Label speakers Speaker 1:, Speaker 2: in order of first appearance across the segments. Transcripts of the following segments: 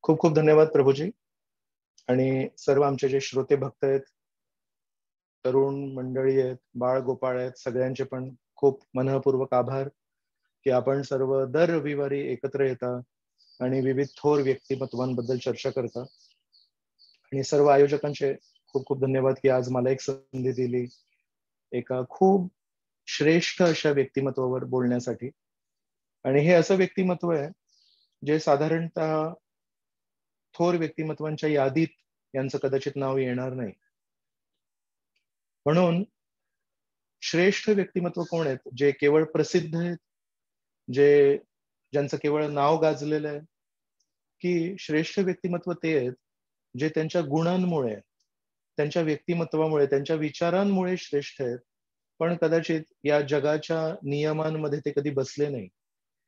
Speaker 1: खूप खूप धन्यवाद प्रभूजी. आणि सर्व आमचे जे श्रोते भक्त आहेत, तरुण मंडळी आहेत, बाळ गोपाळ आहेत, सगळ्यांचे पण खूप मनःपूर्वक आभार की आपण सर्व दर रविवारी एकत्र येता आणि विविध थोर व्यक्तिमत्वांबद्दल चर्चा करता. आणि सर्व आयोजकांचे खूप खूप धन्यवाद की आज मला एक संधी दिली एका खूप श्रेष्ठ अशा व्यक्तिमत्वावर बोलण्यासाठी. आणि हे असं व्यक्तिमत्व आहे जे साधारणतः थोर व्यक्तिमत्वांच्या यादीत यांचं कदाचित नाव येणार नाही. म्हणून श्रेष्ठ व्यक्तिमत्व कोण आहेत जे केवळ प्रसिद्ध आहेत, जे ज्यांचं केवळ नाव गाजलेलं आहे, की श्रेष्ठ व्यक्तिमत्व ते आहेत जे त्यांच्या गुणांमुळे, त्यांच्या व्यक्तिमत्वामुळे, त्यांच्या विचारांमुळे श्रेष्ठ आहेत, पण कदाचित या जगाच्या नियमांमध्ये ते कधी बसले नाही.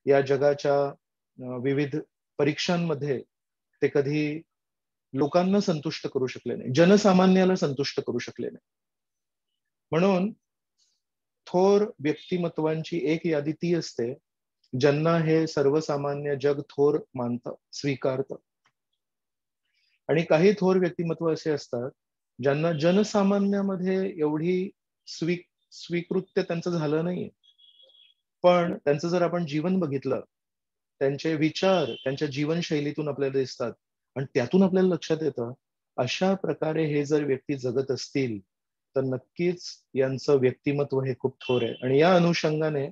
Speaker 1: या जगाच्या विविध परीक्षांमध्ये ते कधी लोकांना संतुष्ट करू शकले नाही, जनसामान्याला संतुष्ट करू शकले नाही. म्हणून थोर व्यक्तिमत्वांची एक यादी ती असते ज्यांना हे सर्वसामान्य जग थोर मानतं, स्वीकारतं. आणि काही थोर व्यक्तिमत्व असे असतात ज्यांना जनसामान्यामध्ये एवढी स्वीकृत्य त्यांचं झालं नाहीये, पण त्यांचं जर आपण जीवन बघितलं, त्यांचे विचार त्यांच्या जीवनशैलीतून आपल्याला दिसतात आणि त्यातून आपल्याला लक्षात येतं अशा प्रकारे हे जर व्यक्ती जगत असतील तर नक्कीच यांचं व्यक्तिमत्व हे खूप थोर आहे. आणि या अनुषंगाने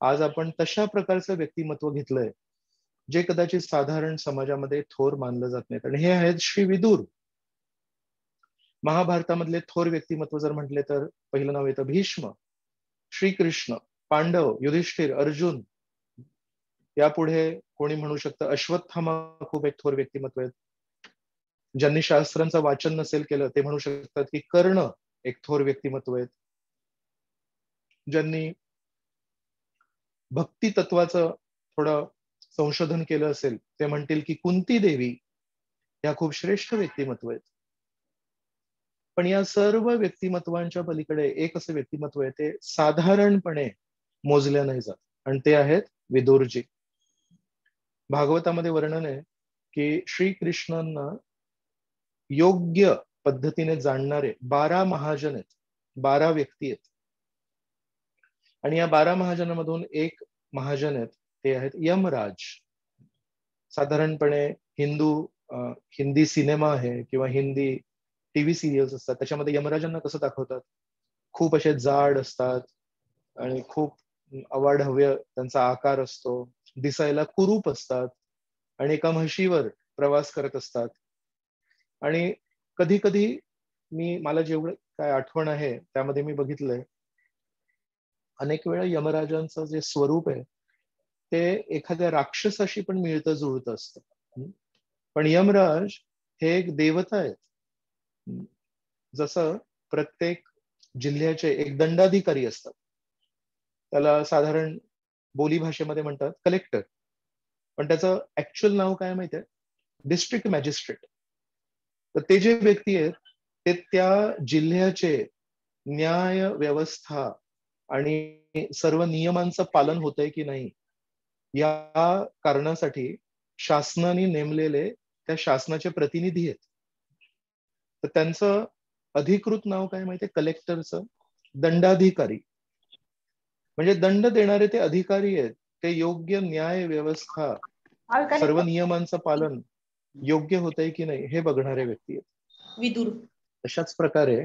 Speaker 1: आज आपण तशा प्रकारचं व्यक्तिमत्व घेतलंय जे कदाचित साधारण समाजामध्ये थोर मानलं जात नाहीत. आणि हे आहेत श्री विदुर. महाभारतामधले थोर व्यक्तिमत्व जर म्हटले तर पहिलं नाव येतं भीष्म, श्रीकृष्ण, पांडव, युधिष्ठिर, अर्जुन. यापुढे कोणी म्हणू शकतं अश्वत्थामा खूप एक थोर व्यक्तिमत्व आहेत. ज्यांनी शास्त्रांचं वाचन नसेल केलं ते म्हणू शकतात की कर्ण एक थोर व्यक्तिमत्व आहेत. ज्यांनी भक्ती तत्वाचं थोडं संशोधन केलं असेल ते म्हणतील की कुंती देवी या खूप श्रेष्ठ व्यक्तिमत्व आहेत. पण या सर्व व्यक्तिमत्वांच्या पलीकडे एक असं व्यक्तिमत्व आहे ते साधारणपणे मोजल्या नाही जात, आणि ते आहेत विदुरजी. भागवतामध्ये वर्णन आहे की श्रीकृष्णांना योग्य पद्धतीने जाणणारे 12 महाजन आहेत, 12 व्यक्ती आहेत. आणि या 12 महाजनामधून एक महाजन आहेत ते आहेत यमराज. साधारणपणे हिंदी सिनेमा आहे किंवा हिंदी टीव्ही सिरियल्स असतात त्याच्यामध्ये यमराजांना कसं दाखवतात, खूप असे जाड असतात आणि खूप अवाढव्य त्यांचा आकार असतो, दिसायला कुरूप असतात आणि एका म्हशीवर प्रवास करत असतात. आणि कधी कधी मला जेवढं काय आठवण आहे त्यामध्ये मी बघितलंय अनेक वेळा यमराजांचं जे स्वरूप आहे ते एखाद्या राक्षसाशी पण मिळतं जुळतं असतं. पण यमराज हे एक देवता आहेत. जसं प्रत्येक जिल्ह्याचे एक दंडाधिकारी असतात, त्याला साधारण बोली भाषेमध्ये म्हणतात कलेक्टर, पण त्याचं ऍक्च्युअल नाव काय माहितीये, डिस्ट्रिक्ट मॅजिस्ट्रेट. तर ते जे व्यक्ती आहेत ते त्या जिल्ह्याचे न्याय व्यवस्था आणि सर्व नियमांचं पालन होतंय की नाही या कारणासाठी शासनाने नेमलेले त्या शासनाचे प्रतिनिधी आहेत. तर त्यांचं अधिकृत नाव काय माहितीये, कलेक्टरचं दंडाधिकारी. म्हणजे दंड देणारे ते अधिकारी आहेत, ते योग्य न्याय व्यवस्था सर्व नियमांचं पालन योग्य होतंय की नाही हे बघणारे व्यक्ती आहेत
Speaker 2: विदुर.
Speaker 1: तशाच प्रकारे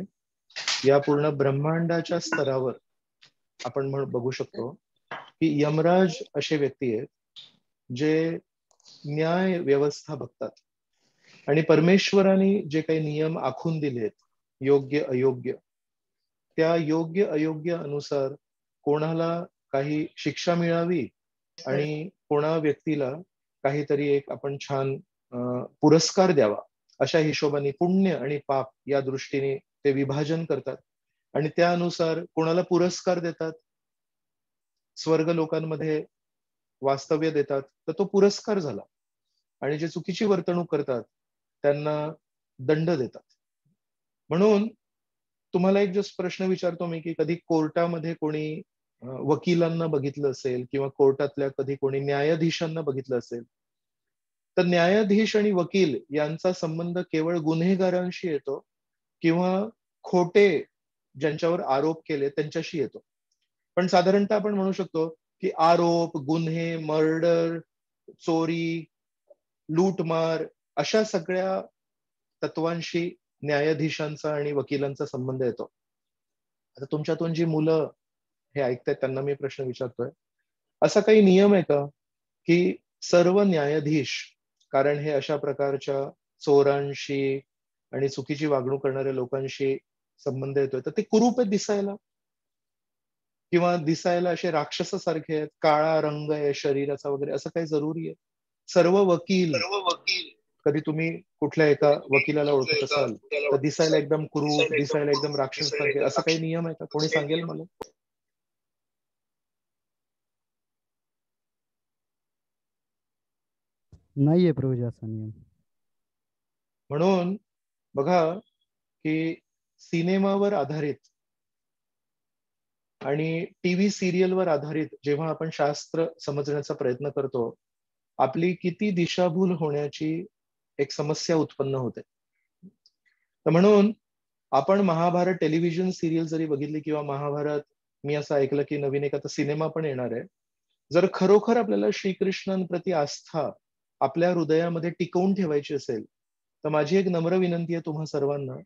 Speaker 1: या पूर्ण ब्रह्मांडाच्या स्तरावर आपण बघू शकतो की यमराज असे व्यक्ती आहेत जे न्याय व्यवस्था बघतात आणि परमेश्वराने जे काही नियम आखून दिलेत योग्य अयोग्य, त्या योग्य अयोग्य अनुसार कोणाला काही शिक्षा मिळावी आणि कोणा व्यक्तीला काहीतरी एक आपण छान पुरस्कार द्यावा अशा हिशोबाने पुण्य आणि पाप या दृष्टीने ते विभाजन करतात. आणि त्यानुसार कोणाला पुरस्कार देतात, स्वर्ग लोकांमध्ये वास्तव्य देतात तर तो पुरस्कार झाला, आणि जे चुकीची वर्तणूक करतात त्यांना दंड देतात. म्हणून तुम्हाला एक जस्ट प्रश्न विचारतो मी की कधी कोर्टामध्ये कोणी वकिलांना बघितलं असेल किंवा कोर्टातल्या कधी कोणी न्यायाधीशांना बघितलं असेल, तर न्यायाधीश आणि वकील यांचा संबंध केवळ गुन्हेगारांशी येतो किंवा खोटे ज्यांच्यावर आरोप केले त्यांच्याशी येतो. पण साधारणतः आपण म्हणू शकतो की आरोप, गुन्हे, मर्डर, चोरी, लूटमार अशा सगळ्या तत्वांशी न्यायाधीशांचा आणि वकिलांचा संबंध येतो. आता तुमच्यातून जी मुलं हे ऐकतायत त्यांना मी प्रश्न विचारतोय, असा काही नियम आहे का की सर्व न्यायाधीश, कारण हे अशा प्रकारच्या चोरांशी आणि चुकीची वागणूक करणाऱ्या लोकांशी संबंध येतोय, तर ते कुरूप आहेत दिसायला किंवा दिसायला असे राक्षसासारखे आहेत, काळा रंग आहे शरीराचा वगैरे, असं काही जरुरी आहे? सर्व वकील, कधी तुम्ही कुठल्या एका वकिलाला ओळखत असाल तर दिसायला एकदम कुरूप, दिसायला एकदम राक्षसासारखे, असं काही नियम आहे का? कोणी सांगेल मला?
Speaker 2: नाहीये प्रभूजी असा नियम.
Speaker 1: म्हणून बघा की सिनेमावर आधारित आणि टीव्ही सिरियलवर आधारित जेव्हा आपण शास्त्र समजण्याचा प्रयत्न करतो, आपली किती दिशाभूल होण्याची एक समस्या उत्पन्न होते. तर म्हणून आपण महाभारत टेलिव्हिजन सिरियल जरी बघितली किंवा महाभारत, मी असं ऐकलं की नवीन एक आता सिनेमा पण येणार आहे. जर खरोखर आपल्याला श्रीकृष्णांप्रती आस्था आपल्या हृदयामध्ये टिकवून ठेवायची असेल, तर माझी एक नम्र विनंती आहे तुम्हा सर्वांना,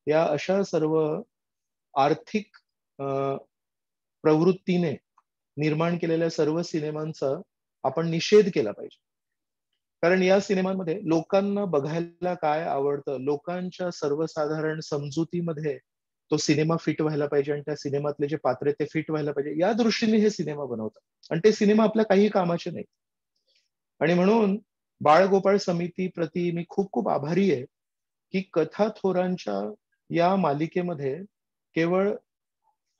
Speaker 1: या अशा सर्व आर्थिक प्रवृत्तीने निर्माण केलेल्या सर्व सिनेमांचा आपण निषेध केला पाहिजे. कारण या सिनेमांमध्ये लोकांना बघायला काय आवडतं, लोकांच्या सर्वसाधारण समजुतीमध्ये तो सिनेमा फिट व्हायला पाहिजे आणि त्या सिनेमातले जे पात्र ते फिट व्हायला पाहिजे, या दृष्टीने हे सिनेमा बनवतात आणि ते सिनेमा आपल्या काही कामाचे नाही. आणि म्हणून बाळ गोपाळ समिती प्रती मी खूप खूप आभारी आहे की कथा थोरांच्या या मालिकेमध्ये केवळ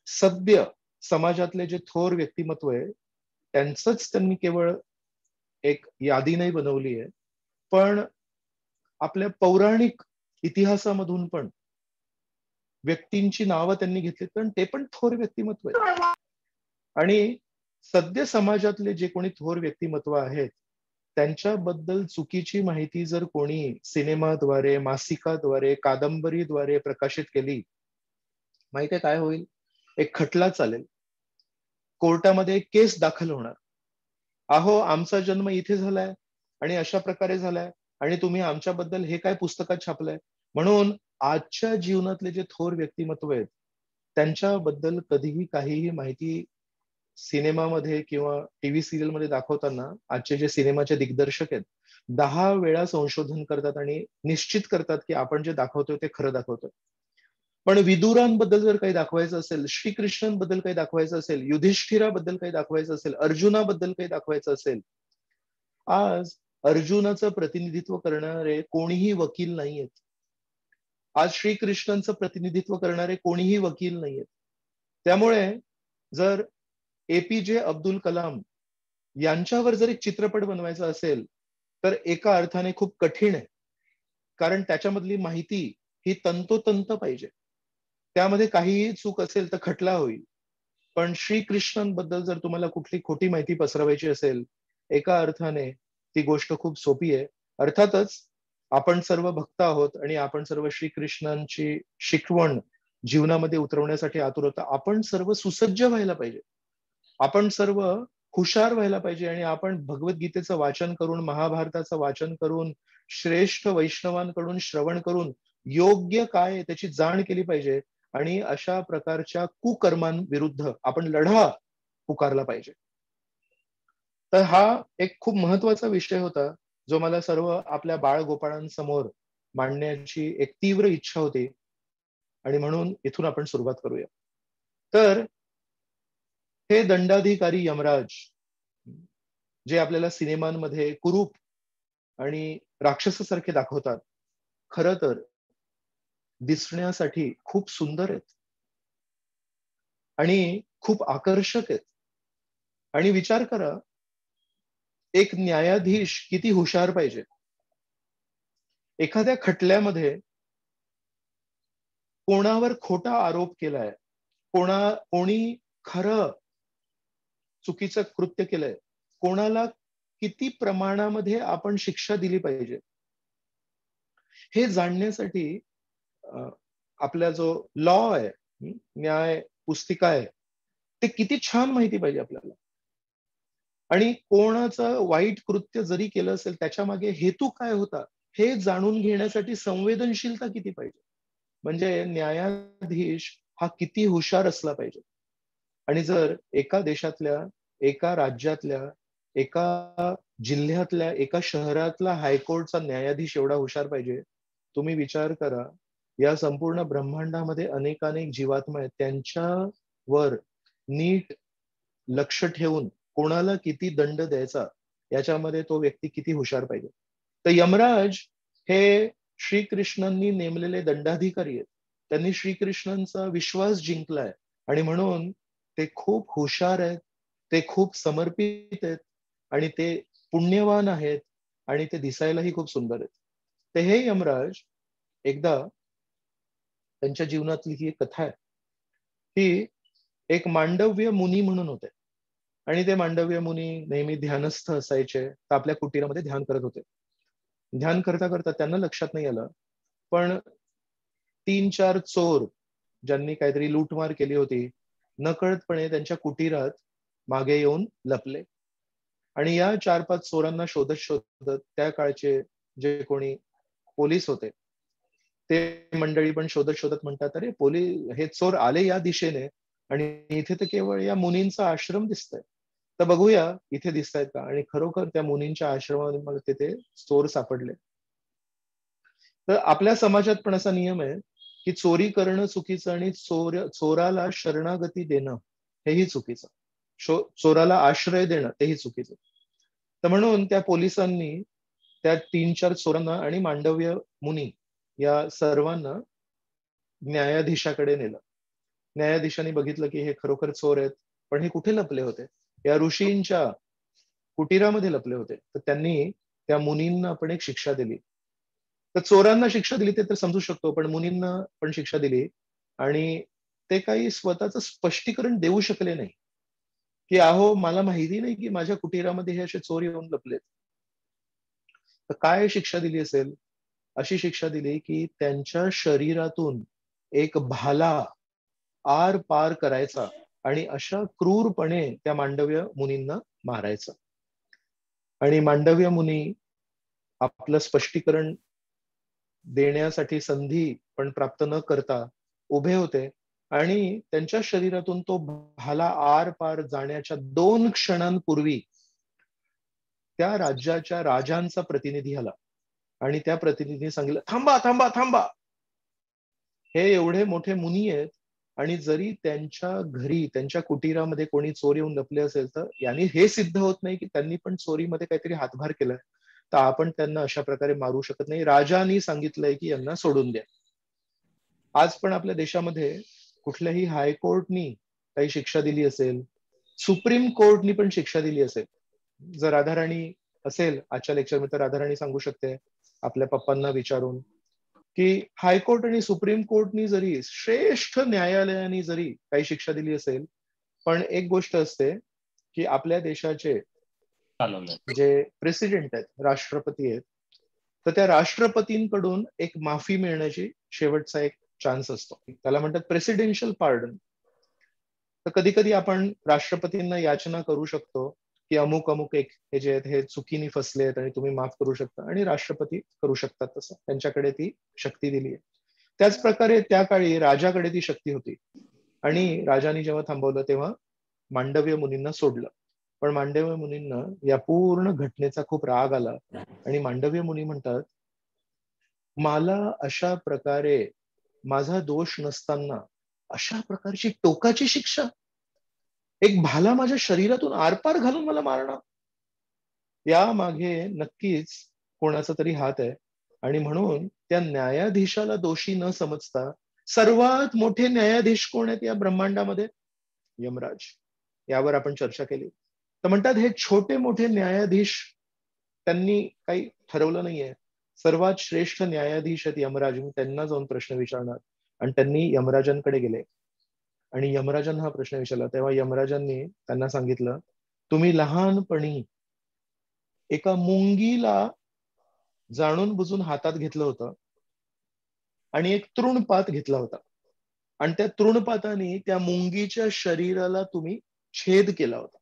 Speaker 1: सभ्य समाजातले जे थोर व्यक्तिमत्व आहे त्यांचंच त्यांनी केवळ एक यादी नाही बनवली आहे, पण आपल्या पौराणिक इतिहासामधून पण व्यक्तींची नावं त्यांनी घेतली, कारण ते पण थोर व्यक्तिमत्व आहे. आणि सद्य समाजातले जे कोणी थोर व्यक्तिमत्व आहेत त्यांच्याबद्दल चुकीची माहिती जर कोणी सिनेमाद्वारे, मासिकाद्वारे, कादंबरीद्वारे प्रकाशित केली, माहितीये काय होईल? एक खटला चालेल, कोर्टामध्ये एक केस दाखल होणार, अहो आमचा जन्म इथे झालाय आणि अशा प्रकारे झालाय आणि तुम्ही आमच्याबद्दल हे काय पुस्तकात छापलंय. म्हणून आजच्या जीवनातले जे थोर व्यक्तिमत्व आहेत त्यांच्याबद्दल कधीही काहीही माहिती सिनेमामध्ये किंवा टीव्ही सिरियल मध्ये दाखवताना आजचे जे सिनेमाचे दिग्दर्शक आहेत 10 वेळा संशोधन करतात आणि निश्चित करतात की आपण जे दाखवतोय ते खरं दाखवतोय. पण विदुरांबद्दल जर काही दाखवायचं असेल, श्रीकृष्णांबद्दल काही दाखवायचं असेल, युधिष्ठिराबद्दल काही दाखवायचं असेल, अर्जुनाबद्दल काही दाखवायचं असेल, आज अर्जुनाचं प्रतिनिधित्व करणारे कोणीही वकील नाहीयेत. आज श्रीकृष्णांचं प्रतिनिधित्व करणारे कोणीही वकील नाहीयेत. त्यामुळे जर एपीजे अब्दुल कलाम यांच्यावर जर एक चित्रपट बनवायचा असेल तर एका अर्थाने खूप कठीण आहे, कारण त्याच्यामधली माहिती ही तंतोतंत पाहिजे. त्यामध्ये काहीही चूक असेल तर खटला होईल. पण श्रीकृष्णांबद्दल जर तुम्हाला कुठली खोटी माहिती पसरवायची असेल, एका अर्थाने ती गोष्ट खूप सोपी आहे. अर्थातच आपण सर्व भक्त आहोत आणि आपण सर्व श्रीकृष्णांची शिकवण जीवनामध्ये उतरवण्यासाठी आतुर होता. आपण सर्व सुसज्ज व्हायला पाहिजे, आपण सर्व हुशार व्हायला पाहिजे आणि आपण भगवद्गीतेचं वाचन करून, महाभारताचं वाचन करून, श्रेष्ठ वैष्णवांकडून श्रवण करून योग्य काय आहे त्याची जाण केली पाहिजे आणि अशा प्रकारच्या कुकर्मांविरुद्ध आपण लढा पुकारला पाहिजे. तर हा एक खूप महत्वाचा विषय होता जो मला सर्व आपल्या बाळगोपाळांसमोर मांडण्याची एक तीव्र इच्छा होती आणि म्हणून इथून आपण सुरुवात करूया. तर हे दंडाधिकारी यमराज जे आपल्याला सिनेमांमध्ये कुरूप आणि राक्षसासारखे दाखवतात, खरं तर दिसण्यासाठी खूप सुंदर आहेत आणि खूप आकर्षक आहेत. आणि विचार करा, एक न्यायाधीश किती हुशार पाहिजे. एखाद्या खटल्यामध्ये कोणावर खोटा आरोप केलाय, कोणी खरं चुकीचं कृत्य केलंय, कोणाला किती प्रमाणामध्ये आपण शिक्षा दिली पाहिजे हे जाणण्यासाठी आपला जो लॉ आहे, न्याय पुस्तिका आहे, ते किती छान माहिती पाहिजे आपल्याला. आणि कोणाचं वाईट कृत्य जरी केलं असेल त्याच्या मागे हेतू काय होता हे जाणून घेण्यासाठी संवेदनशीलता किती पाहिजे. म्हणजे न्यायाधीश हा किती हुशार असला पाहिजे. आणि जर एका देशातल्या, एका राज्यातल्या, एका जिल्ह्यातल्या, एका शहरातला हायकोर्टचा न्यायाधीश एवढा हुशार पाहिजे, तुम्ही विचार करा, या संपूर्ण ब्रह्मांडामध्ये अनेकानेक जीवात्मा आहेत, त्यांच्यावर नीट लक्ष ठेवून कोणाला किती दंड द्यायचा याच्यामध्ये तो व्यक्ती किती हुशार पाहिजे. तर यमराज हे श्रीकृष्णांनी नेमलेले दंडाधिकारी आहेत. त्यांनी श्रीकृष्णांचा विश्वास जिंकलाय आणि म्हणून ते खूप हुशार आहेत, ते खूप समर्पित आहेत आणि ते पुण्यवान आहेत आणि ते दिसायलाही खूप सुंदर आहेत. तर हे यमराज एकदा त्यांच्या जीवनातली ही एक कथा आहे की एक मांडव्य मुनी म्हणून होते आणि ते मांडव्य मुनी नेहमी ध्यानस्थ असायचे. तर आपल्या कुटीरामध्ये ध्यान करत होते. ध्यान करता करता त्यांना लक्षात नाही आलं, पण 3-4 चोर ज्यांनी काहीतरी लूटमार केली होती नकळतपणे त्यांच्या कुटीरात मागे येऊन लपले. आणि या 4-5 चोरांना शोधत शोधत त्या काळचे जे कोणी पोलीस होते ते मंडळी पण शोधत शोधत म्हणतात, अरे पोलीस हे चोर आले या दिशेने आणि इथे तर केवळ या मुनींचा आश्रम दिसतोय, तर बघूया इथे दिसतायत का. आणि खरोखर त्या मुनींच्या आश्रमामध्ये तिथे चोर सापडले. तर आपल्या समाजात पण असा नियम आहे की चोरी करणं चुकीचं आणि चोराला शरणागती देणं हेही चुकीचं. चोराला आश्रय देणं तेही चुकीचं. तर म्हणून त्या पोलिसांनी त्या 3-4 चोरांना आणि मांडव्य मुनी या सर्वांना न्यायाधीशाकडे नेलं. न्यायाधीशाने बघितलं की हे खरोखर चोर आहेत, पण हे कुठे लपले होते? या ऋषींच्या कुटीरामध्ये लपले होते. तर त्यांनी त्या मुनींना पण एक शिक्षा दिली. तर चोरांना शिक्षा दिली ते तर समजू शकतो, पण मुनींना पण शिक्षा दिली. आणि ते काही स्वतःचं स्पष्टीकरण देऊ शकले नाही की अहो मला माहिती नाही की माझ्या कुटीरामध्ये हे असे चोर येऊन लपलेत. तर काय शिक्षा दिली असेल? अशी शिक्षा दिली की त्यांच्या शरीरातून एक भाला आर पार करायचा आणि अशा क्रूरपणे त्या मांडव्य मुनींना मारायचा. आणि मांडव्य मुनी आपलं स्पष्टीकरण देण्यासाठी संधी पण प्राप्त न करता उभे होते आणि त्यांच्या शरीरातून तो भाला आर पार जाण्याच्या 2 क्षणांपूर्वी त्या राज्याच्या राजांचा प्रतिनिधी आला आणि त्या प्रतिनिधीने सांगितलं, थांबा थांबा थांबा, हे एवढे मोठे मुनी आहेत आणि जरी त्यांच्या घरी त्यांच्या कुटीरामध्ये कोणी चोर येऊन लपले असेल तर यांनी हे सिद्ध होत नाही की त्यांनी पण चोरीमध्ये काहीतरी हातभार केलाय, तर आपण त्यांना अशा प्रकारे मारू शकत नाही. राजांनी सांगितलंय की यांना सोडून द्या. आज पण आपल्या देशामध्ये कुठल्याही हायकोर्टनी काही शिक्षा दिली असेल, सुप्रीम कोर्टनी पण शिक्षा दिली असेल, जर राधाराणी असेल आजच्या लेक्चरमध्ये तर राधाराणी सांगू शकते आपल्या पप्पांना विचारून की हायकोर्ट आणि सुप्रीम कोर्टनी जरी श्रेष्ठ न्यायालयाने जरी काही शिक्षा दिली असेल, पण एक गोष्ट असते की आपल्या देशाचे जे प्रेसिडेंट आहेत, राष्ट्रपती आहेत, तर त्या राष्ट्रपतींकडून एक माफी मिळण्याची शेवटचा एक चान्स असतो. त्याला म्हणतात प्रेसिडेन्शियल पार्डन. तर कधी कधी आपण राष्ट्रपतींना याचना करू शकतो की अमुक अमुक एक हे जे आहेत हे चुकीने फसले आहेत आणि तुम्ही माफ करू शकता, आणि राष्ट्रपती करू शकतात तसं, त्यांच्याकडे ती शक्ती दिली आहे. त्याच प्रकारे त्या काळी राजाकडे ती शक्ती होती आणि राजाने जेव्हा थांबवलं तेव्हा मांडव्य मुनींना सोडलं. पण मांडव्य मुनींना या पूर्ण घटनेचा खूप राग आला आणि मांडव्य मुनी म्हणतात, मला अशा प्रकारे माझा दोष नसताना अशा प्रकारची टोकाची शिक्षा, एक भाला माझ्या शरीरातून आरपार घालून मला मारणं, या मागे नक्कीच कोणाचा तरी हात आहे. आणि म्हणून त्या न्यायाधीशाला दोषी न समजता सर्वात मोठे न्यायाधीश कोण आहेत या ब्रह्मांडामध्ये? यमराज. यावर आपण चर्चा केली. तर म्हणतात हे छोटे मोठे न्यायाधीश त्यांनी काही ठरवलं नाहीये. सर्वात श्रेष्ठ न्यायाधीश आहेत यमराज. मी त्यांना जाऊन प्रश्न विचारणार. आणि त्यांनी यमराजांकडे गेले आणि यमराजांना हा प्रश्न विचारला. तेव्हा यमराजांनी त्यांना सांगितलं, तुम्ही लहानपणी एका मुंगीला जाणून बुजून हातात घेतलं होतं आणि एक तृणपात घेतला होता, आणि त्या तृणपाताने त्या मुंगीच्या शरीराला तुम्ही छेद केला होता.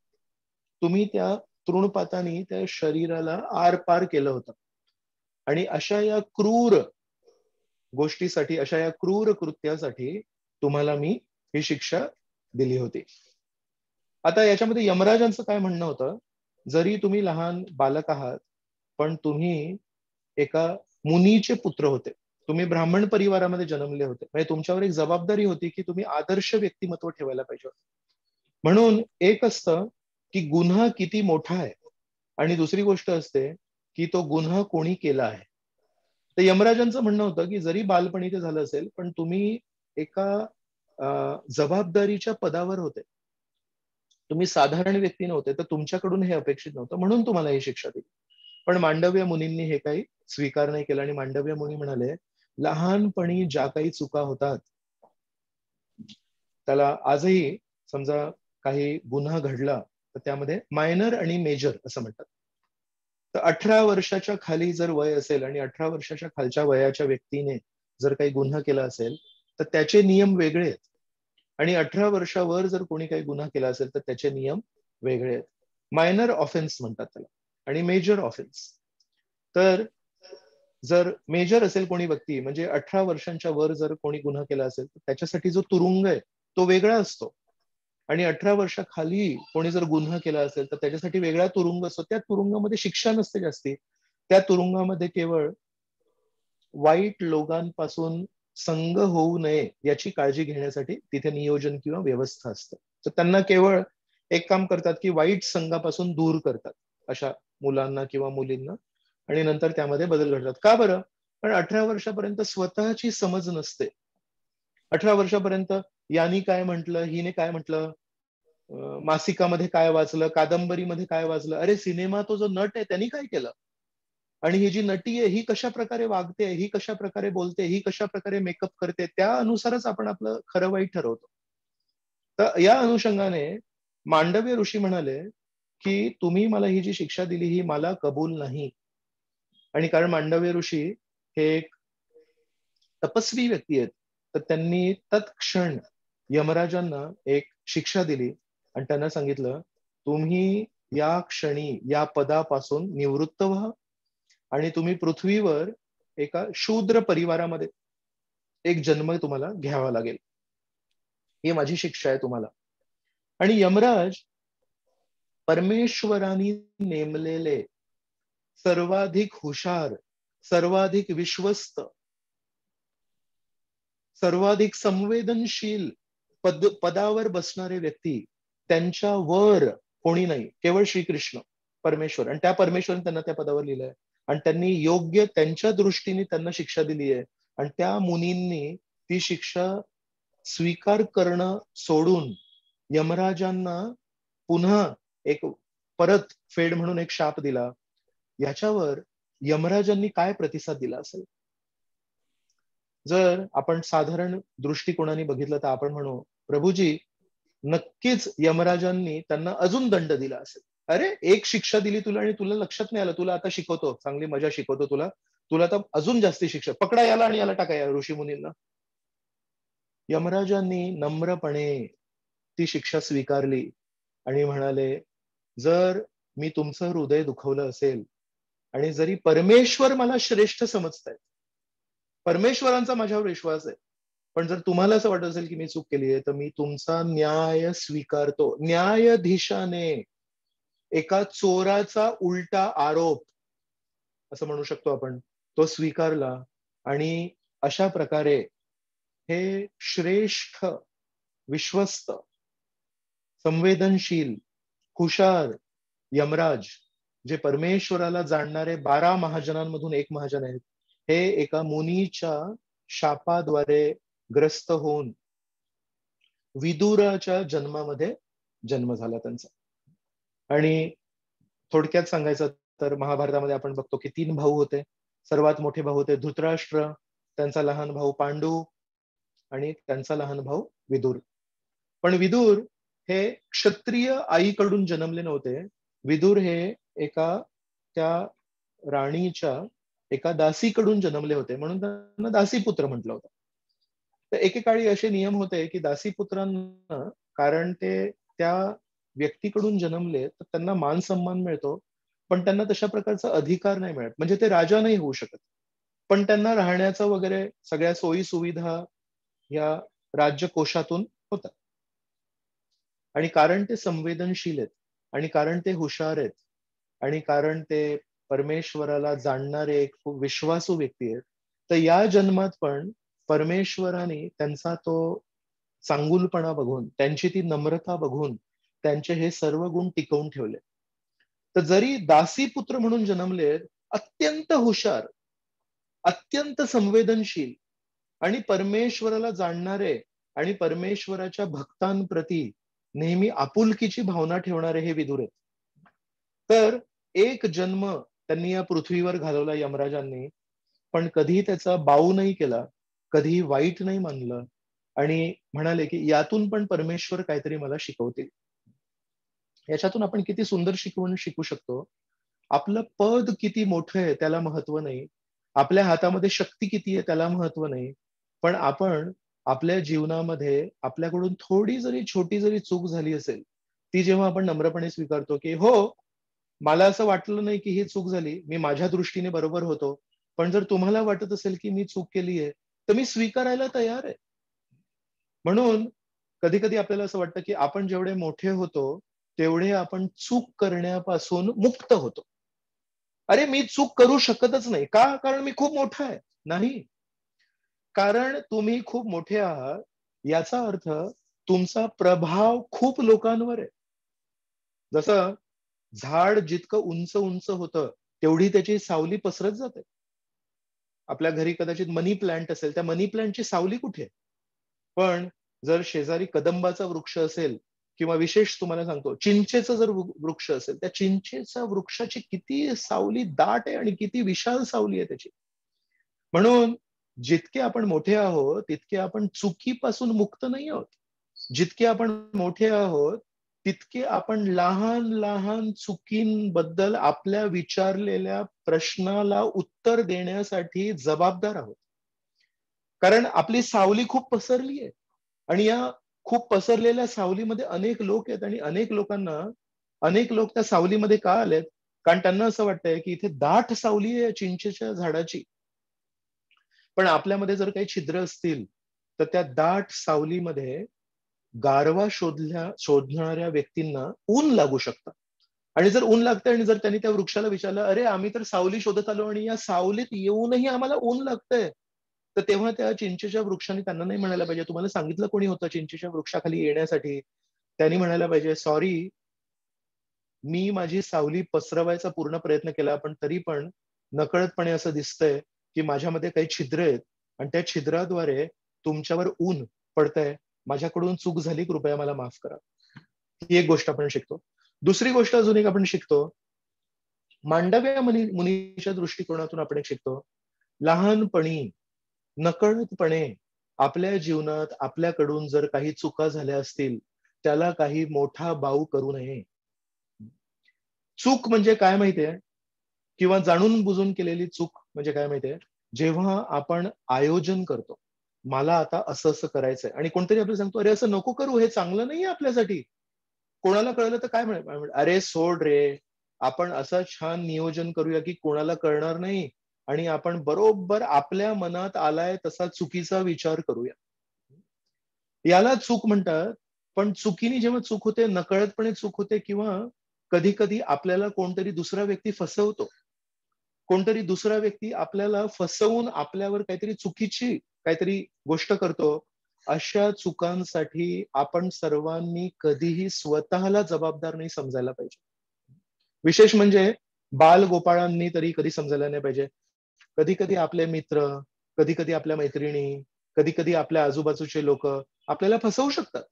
Speaker 1: तुम्ही त्या तृणपाताने त्या शरीराला आरपार केलं होतं. आणि अशा या क्रूर गोष्टीसाठी, अशा या क्रूर कृत्यासाठी तुम्हाला मी ही शिक्षा दिली होती. आता याच्यामध्ये यमराजांचं काय म्हणणं होतं, जरी तुम्ही लहान बालक आहात, पण तुम्ही एका मुनीचे पुत्र होते, तुम्ही ब्राह्मण परिवारामध्ये जन्मले होते, म्हणजे तुमच्यावर एक जबाबदारी होती की तुम्ही आदर्श व्यक्तिमत्व ठेवायला पाहिजे होतं. म्हणून एक असतं की गुन्हा किती मोठा आहे, आणि दुसरी गोष्ट असते की तो गुन्हा कोणी केला आहे. तर यमराजांचं म्हणणं होतं की जरी बालपणी ते झालं असेल, पण तुम्ही एका जबाबदारीच्या पदावर होते, तुम्ही साधारण व्यक्ती नव्हते, तर तुमच्याकडून हे अपेक्षित नव्हतं, म्हणून तुम्हाला ही शिक्षा दिली. पण मांडव्य मुनींनी हे काही स्वीकार नाही केलं, आणि मांडव्य मुनी म्हणाले, लहानपणी ज्या काही चुका होतात त्याला आजही, समजा काही गुन्हा घडला तर त्यामध्ये मायनर आणि मेजर असं म्हणतात. तर 18 वर्षाच्या खाली जर वय असेल आणि 18 वर्षाच्या खालच्या वयाच्या व्यक्तीने जर काही गुन्हा केला असेल तर त्याचे नियम वेगळे आहेत, आणि 18 वर्षावर जर कोणी काही गुन्हा केला असेल तर त्याचे नियम वेगळे आहेत. मायनर ऑफेन्स म्हणतात त्याला, आणि मेजर ऑफेन्स. तर जर मेजर असेल कोणी व्यक्ती, म्हणजे 18 वर्षांच्या वर जर कोणी गुन्हा केला असेल तर त्याच्यासाठी जो तुरुंग आहे तो वेगळा असतो, आणि 18 वर्षाखाली कोणी जर गुन्हा केला असेल तर त्याच्यासाठी वेगळा तुरुंग असतो. त्या तुरुंगामध्ये शिक्षा नसते जास्ती, त्या तुरुंगामध्ये केवळ वाईट लोकांपासून संग होऊ नये याची काळजी घेण्यासाठी तिथे नियोजन किंवा व्यवस्था असते. तर त्यांना केवळ एक काम करतात की वाईट संघापासून दूर करतात अशा मुलांना किंवा मुलींना, आणि नंतर त्यामध्ये बदल घडतात. का बरं? कारण 18 वर्षापर्यंत स्वतःची समज नसते. 18 वर्षापर्यंत यानी काय म्हटलं, हिने काय म्हटलं, मासिकामध्ये काय वाचलं, कादंबरीमध्ये काय वाचलं, अरे सिनेमा तो जो नट आहे त्यांनी काय केलं, आणि ही जी नटी आहे ही कशा प्रकारे वागते, ही कशा प्रकारे बोलते, ही कशा प्रकारे मेकअप करते, त्या अनुसारच आपण आपलं खरं वाईट ठरवतो. तर या अनुषंगाने मांडव्य ऋषी म्हणाले की तुम्ही मला ही जी शिक्षा दिली ही मला कबूल नाही. आणि कारण मांडव्य ऋषी हे एक तपस्वी व्यक्ती आहेत, तर त्यांनी तत्क्षण यमराजांना एक शिक्षा दिली आणि त्यांना सांगितलं, तुम्ही या क्षणी या पदापासून निवृत्त व्हा, आणि तुम्ही पृथ्वीवर एका शूद्र परिवारामध्ये एक जन्म तुम्हाला घ्यावा लागेल. ही माझी शिक्षा आहे तुम्हाला. आणि यमराज परमेश्वरांनी नेमलेले सर्वाधिक हुशार, सर्वाधिक विश्वस्त, सर्वाधिक संवेदनशील पदावर बसणारे व्यक्ती, त्यांच्या वर कोणी नाही, केवळ श्रीकृष्ण परमेश्वर, आणि त्या परमेश्वराने त्यांना त्या पदावर लिहिलंय, आणि त्यांनी योग्य त्यांच्या दृष्टीने त्यांना शिक्षा दिली आहे, आणि त्या मुनींनी ती शिक्षा स्वीकार करणं सोडून यमराजांना पुन्हा एक परत फेड म्हणून एक शाप दिला. याच्यावर यमराजांनी काय प्रतिसाद दिला असेल? जर आपण साधारण दृष्टिकोनाने बघितलं तर आपण म्हणू, प्रभूजी, नक्कीच यमराजांनी त्यांना अजून दंड दिला असेल. अरे, एक शिक्षा दिली तुला आणि तुला लक्षात नाही आलं, तुला आता शिकवतो, चांगली मजा शिकवतो तुला, तुला तर अजून जास्ती शिक्षा, पकडा याला आणि याला टाका या ऋषी मुनींना. यमराजांनी नम्रपणे ती शिक्षा स्वीकारली आणि म्हणाले, जर मी तुमचं हृदय दुखवलं असेल, आणि जरी परमेश्वर मला श्रेष्ठ समजतायत, परमेश्वरांचा माझ्यावर विश्वास आहे, पण जर तुम्हाला असं वाटत असेल की मी चूक केली आहे, तर मी तुमचा न्याय स्वीकारतो. न्यायाधीशाने एका चोराचा उलटा आरोप, असं म्हणू शकतो आपण, तो स्वीकारला, आणि अशा प्रकारे हे श्रेष्ठ, विश्वस्त, संवेदनशील, हुशार यमराज, जे परमेश्वराला जाणणारे 12 महाजनांमधून एक महाजन आहेत, हे एका मुनीच्या शापाद्वारे ग्रस्त होऊन विदुराच्या जन्मामध्ये जन्म झाला त्यांचा. आणि थोडक्यात सांगायचं तर महाभारतामध्ये आपण बघतो की 3 भाऊ होते. सर्वात मोठे भाऊ होते धृतराष्ट्र, त्यांचा लहान भाऊ पांडू, आणि त्यांचा लहान भाऊ विदुर. पण विदुर हे क्षत्रिय आईकडून जन्मले नव्हते. विदुर हे एका त्या राणीच्या एका दासीकडून जन्मले होते, म्हणून त्यांना दासीपुत्र म्हटलं होतं. तर एकेकाळी असे नियम होते की दासीपुत्रांना, कारण ते त्या व्यक्तीकडून जन्मले, तर त्यांना मान सन्मान मिळतो, पण त्यांना तशा प्रकारचा अधिकार नाही मिळत. म्हणजे ते राजा नाही होऊ शकत, पण त्यांना राहण्याचं वगैरे सगळ्या सोयी सुविधा या राज्यकोशातून होतात. आणि कारण ते संवेदनशील आहेत, आणि कारण ते हुशार आहेत, आणि कारण ते परमेश्वराला जाणणारे एक खूप विश्वासू व्यक्ती आहेत, तर या जन्मात पण परमेश्वराने त्यांचा तो चांगुलपणा बघून, त्यांची ती नम्रता बघून, त्यांचे हे सर्व गुण टिकवून ठेवले. तर जरी दासी पुत्र म्हणून जन्मले, अत्यंत हुशार, अत्यंत संवेदनशील आणि परमेश्वराला जाणणारे, आणि परमेश्वराच्या भक्तांप्रती नेहमी आपुलकीची भावना ठेवणारे हे विदुर आहेत. तर एक जन्म त्यांनी या पृथ्वीवर घालवला यमराजांनी, पण कधी त्याचा बाऊ नाही केला, कधीही वाईट नाही मानलं, आणि म्हणाले की यातून पण परमेश्वर काहीतरी मला शिकवतील. याच्यातून आपण किती सुंदर शिकवण शिकू शकतो. आपलं पद किती मोठं आहे त्याला महत्व नाही, आपल्या हातामध्ये शक्ती किती आहे त्याला महत्व नाही, पण आपण आपल्या जीवनामध्ये आपल्याकडून थोडी जरी छोटी जरी चूक झाली असेल, ती जेव्हा आपण नम्रपणे स्वीकारतो की हो, मला असं वाटलं नाही की ही चूक झाली, मी माझ्या दृष्टीने बरोबर होतो, पण जर तुम्हाला वाटत असेल की मी चूक केली आहे, तर मी स्वीकारायला तयार आहे. म्हणून कधी कधी आपल्याला असं वाटतं की आपण जेवढे मोठे होतो, तेवढे आपण चूक करण्यापासून मुक्त होतो. अरे, मी चूक करू शकतच नाही का, कारण मी खूप मोठा आहे. नाही, कारण तुम्ही खूप मोठे आहात, याचा अर्थ तुमचा प्रभाव खूप लोकांवर आहे. जसं झाड जितकं उंच उंच होतं, तेवढी त्याची सावली पसरत जाते. आपल्या घरी कदाचित मनी प्लांट असेल, त्या मनी प्लांटची सावली कुठे आहे? पण जर शेजारी कदंबाचा वृक्ष असेल, किंवा विशेष तुम्हाला सांगतो, चिंचेचा जर वृक्ष असेल, त्या चिंचेच्या वृक्षाची किती सावली दाट आहे, आणि किती विशाल सावली आहे त्याची. म्हणून जितके आपण मोठे आहोत, तितके आपण चुकीपासून मुक्त नाही आहोत. जितके आपण मोठे आहोत, तितके आपण लहान लहान चुकींबद्दल आपल्या विचारलेल्या प्रश्नाला उत्तर देण्यासाठी जबाबदार आहोत. कारण आपली सावली खूप पसरली आहे, आणि या खूप पसरलेल्या सावलीमध्ये अनेक लोक आहेत, आणि अनेक लोक त्या सावलीमध्ये का आलेत? कारण त्यांना असं वाटतंय की इथे दाट सावली आहे चिंचेच्या झाडाची. पण आपल्यामध्ये जर काही छिद्र असतील, तर त्या दाट सावलीमध्ये गारवा शोधणाऱ्या व्यक्तींना ऊन लागू शकतं. आणि जर ऊन लागतंय, आणि जर त्यांनी त्या वृक्षाला विचारलं, अरे, आम्ही तर सावली शोधत आलो, आणि या सावलीत येऊनही आम्हाला ऊन लागतंय, तर तेव्हा त्या चिंचेच्या वृक्षाने त्यांना नाही म्हणायला पाहिजे, तुम्हाला सांगितलं कोणी होतं चिंचेच्या वृक्षाखाली येण्यासाठी? त्यांनी म्हणायला पाहिजे, सॉरी, मी माझी सावली पसरवायचा पूर्ण प्रयत्न केला, पण तरी पण नकळतपणे असं दिसतंय की माझ्यामध्ये काही छिद्र आहेत, आणि त्या छिद्राद्वारे तुमच्यावर ऊन पडतंय. माझ्याकडून चूक झाली, कृपया मला माफ करा. ही एक गोष्ट आपण शिकतो. दुसरी गोष्ट अजून एक आपण शिकतो, मांडव्य मुनीच्या दृष्टिकोनातून आपण एक शिकतो, लहानपणी नकळतपणे आपल्या जीवनात आपल्याकडून जर काही चुका झाल्या असतील, त्याला काही मोठा बाऊ करू नये. चूक म्हणजे काय माहितीये, किंवा जाणून बुजून केलेली चूक म्हणजे काय माहितीये, जेव्हा आपण आयोजन करतो, मला आता असं असं करायचंय, आणि कोणतरी आपल्याला सांगतो, अरे असं नको करू, हे चांगलं नाहीये आपल्यासाठी. कोणाला कळलं तर काय म्हणेल, अरे सोड रे, आपण असं छान नियोजन करूया की कोणाला कळणार नाही, आणि आपण बरोबर आपल्या मनात आलाय तसा चुकीचा विचार करूया. याला चूक म्हणतात. पण चुकीने जेव्हा चूक होते, नकळतपणे चूक होते, किंवा कधी कधी आपल्याला कोणतरी दुसरा व्यक्ती फसवतो, कोणतरी दुसरा व्यक्ती आपल्याला फसवून आपल्यावर काहीतरी चुकीची काहीतरी गोष्ट करतो, अशा चुकांसाठी आपण सर्वांनी कधीही स्वतःला जबाबदार नाही समजायला पाहिजे. विशेष म्हणजे बालगोपाळांनी तरी कधी समजायला नाही पाहिजे. कधी कधी आपले मित्र, कधी कधी आपल्या मैत्रिणी, कधी कधी आपल्या आजूबाजूचे लोक आपल्याला फसवू शकतात,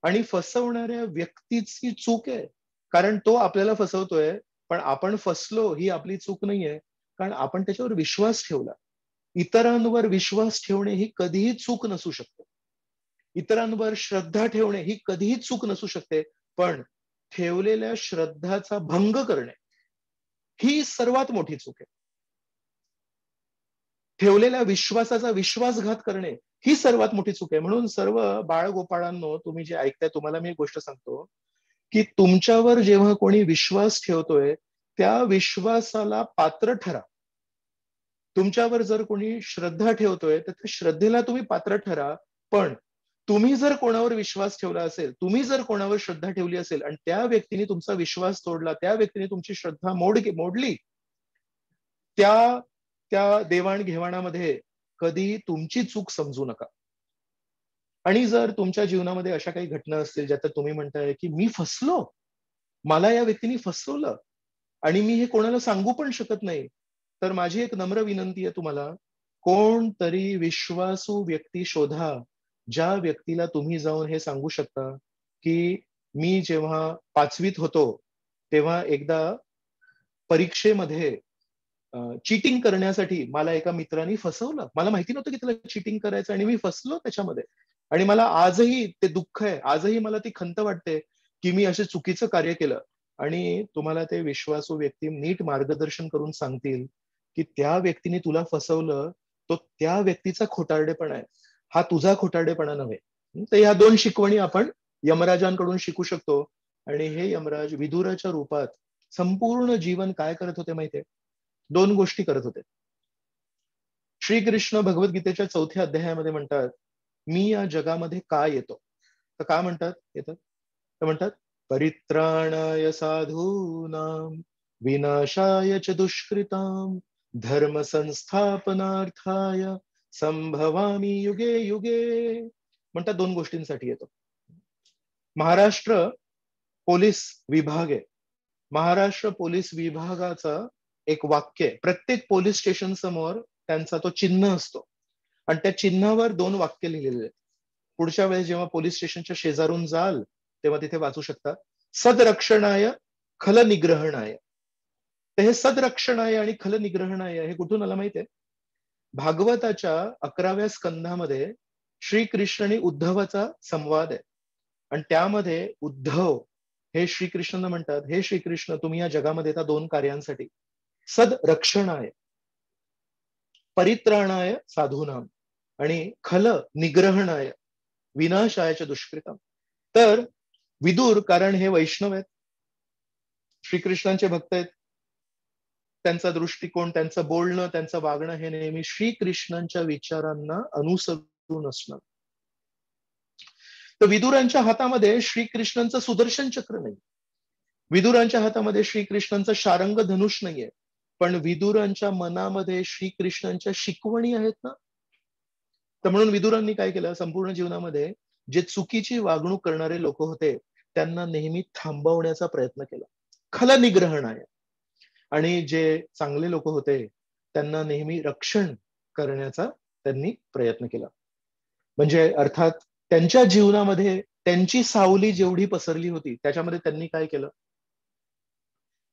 Speaker 1: आणि फसवणाऱ्या व्यक्तीची चूक आहे, कारण तो आपल्याला फसवतोय, पण आपण फसलो ही आपली चूक नाहीये, कारण आपण त्याच्यावर विश्वास ठेवला. इतरांवर विश्वास ठेवणे ही कधीही चूक नसू शकते. इतरांवर श्रद्धा ठेवणे ही कधीही चूक नसू शकते, पण ठेवलेल्या श्रद्धाचा भंग करणे, ही सर्वात मोठी चूक आहे. ठेवलेल्या विश्वासाचा विश्वासघात करणे ही सर्वात मोठी चूक आहे. म्हणून सर्व बाळगोपाळांनो, तुम्ही जे ऐकताय, तुम्हाला मी एक गोष्ट सांगतो की तुमच्यावर जेव्हा कोणी विश्वास ठेवतोय त्या विश्वासाला पात्र ठरा. तुमच्यावर जर कोणी श्रद्धा ठेवतोय तर त्या श्रद्धेला तुम्ही पात्र ठरा. पण तुम्ही जर कोणावर विश्वास ठेवला असेल, तुम्ही जर कोणावर श्रद्धा ठेवली असेल आणि त्या व्यक्तीने तुमचा विश्वास तोडला, त्या व्यक्तीने तुमची श्रद्धा मोडली, त्या त्या देवाणघेवाणामध्ये कधी तुमची चूक समजू नका. आणि जर तुमच्या जीवनामध्ये अशा काही घटना असतील ज्यात तुम्ही म्हणताय की मी फसलो, मला या व्यक्तीने फसवलं आणि मी हे कोणाला सांगू पण शकत नाही, तर माझी एक नम्र विनंती आहे तुम्हाला, कोणतरी विश्वासू व्यक्ती शोधा, ज्या व्यक्तीला तुम्ही जाऊन हे सांगू शकता की मी जेव्हा 5वीत होतो तेव्हा एकदा परीक्षेमध्ये चीटिंग करण्यासाठी मला एका मित्राने फसवलं. मला माहिती नव्हतं की त्याला चीटिंग करायचं आणि मी फसलो त्याच्यामध्ये. आणि मला आजही ते दुःख आहे, आजही मला ती खंत वाटते की मी असे चुकीचं कार्य केलं. आणि तुम्हाला ते विश्वासू व्यक्ती नीट मार्गदर्शन करून सांगतील की त्या व्यक्तीने तुला फसवलं, तो त्या व्यक्तीचा खोटारडेपणा आहे, हा तुझा खोटारडेपणा नव्हे. तर ह्या 2 शिकवणी आपण यमराजांकडून शिकू शकतो. आणि हे यमराज विदुराच्या रूपात संपूर्ण जीवन काय करत होते माहितीये? 2 गोष्टी करत होते. श्रीकृष्ण भगवद्गीतेच्या 4थ्या अध्यायामध्ये म्हणतात, मी या जगामध्ये का येतो? तर काय म्हणतात येतात? तर म्हणतात, परित्राणाय साधूनां विनाशाय च दुष्कृतां धर्म संस्थापनार्थाय संभवामी युगे युगे. म्हणतात 2 गोष्टींसाठी येतो. महाराष्ट्र पोलीस विभाग आहे. महाराष्ट्र पोलीस विभागाचा एक वाक्य आहे. प्रत्येक पोलीस स्टेशन समोर त्यांचा तो चिन्ह असतो आणि त्या चिन्हावर 2 वाक्य लिहिलेले आहेत. पुढच्या वेळेस जेव्हा पोलीस स्टेशनच्या शेजारून जाल तेव्हा तिथे वाचू शकता, सदरक्षणाय खलनिग्रहणाय. तर हे सदरक्षणाय आणि खलनिग्रहणाय हे कुठून आलं माहितीये? भागवताच्या 11व्या स्कंधामध्ये श्रीकृष्ण आणि उद्धवाचा संवाद आहे. आणि त्यामध्ये उद्धव हे श्रीकृष्णांना म्हणतात, हे श्रीकृष्ण, तुम्ही या जगामध्ये येता 2 कार्यांसाठी, सदरक्षणाय, परित्राणाय साधूनाम आणि खल निग्रहणाय विनाशायच दुष्कृतम. तर विदुर, कारण हे वैष्णव आहेत, श्रीकृष्णांचे भक्त आहेत, त्यांचा दृष्टिकोन, त्यांचं बोलणं, त्यांचं वागणं हे नेहमी श्रीकृष्णांच्या विचारांना अनुसरून असणं. तर विदुरांच्या हातामध्ये श्रीकृष्णांचं सुदर्शन चक्र नाही, विदुरांच्या हातामध्ये श्रीकृष्णांचं शारंग धनुष नाहीये, पण विदुरांच्या मनामध्ये श्रीकृष्णांच्या शिकवणी आहेत ना. तर म्हणून विदुरांनी काय केलं, संपूर्ण जीवनामध्ये जे चुकीची वागणूक करणारे लोक होते त्यांना नेहमी थांबवण्याचा प्रयत्न केला, खलनिग्रहण आहे. आणि जे चांगले लोक होते त्यांना नेहमी रक्षण करण्याचा त्यांनी प्रयत्न केला. म्हणजे अर्थात त्यांच्या जीवनामध्ये त्यांची सावली जेवढी पसरली होती त्याच्यामध्ये त्यांनी काय केलं,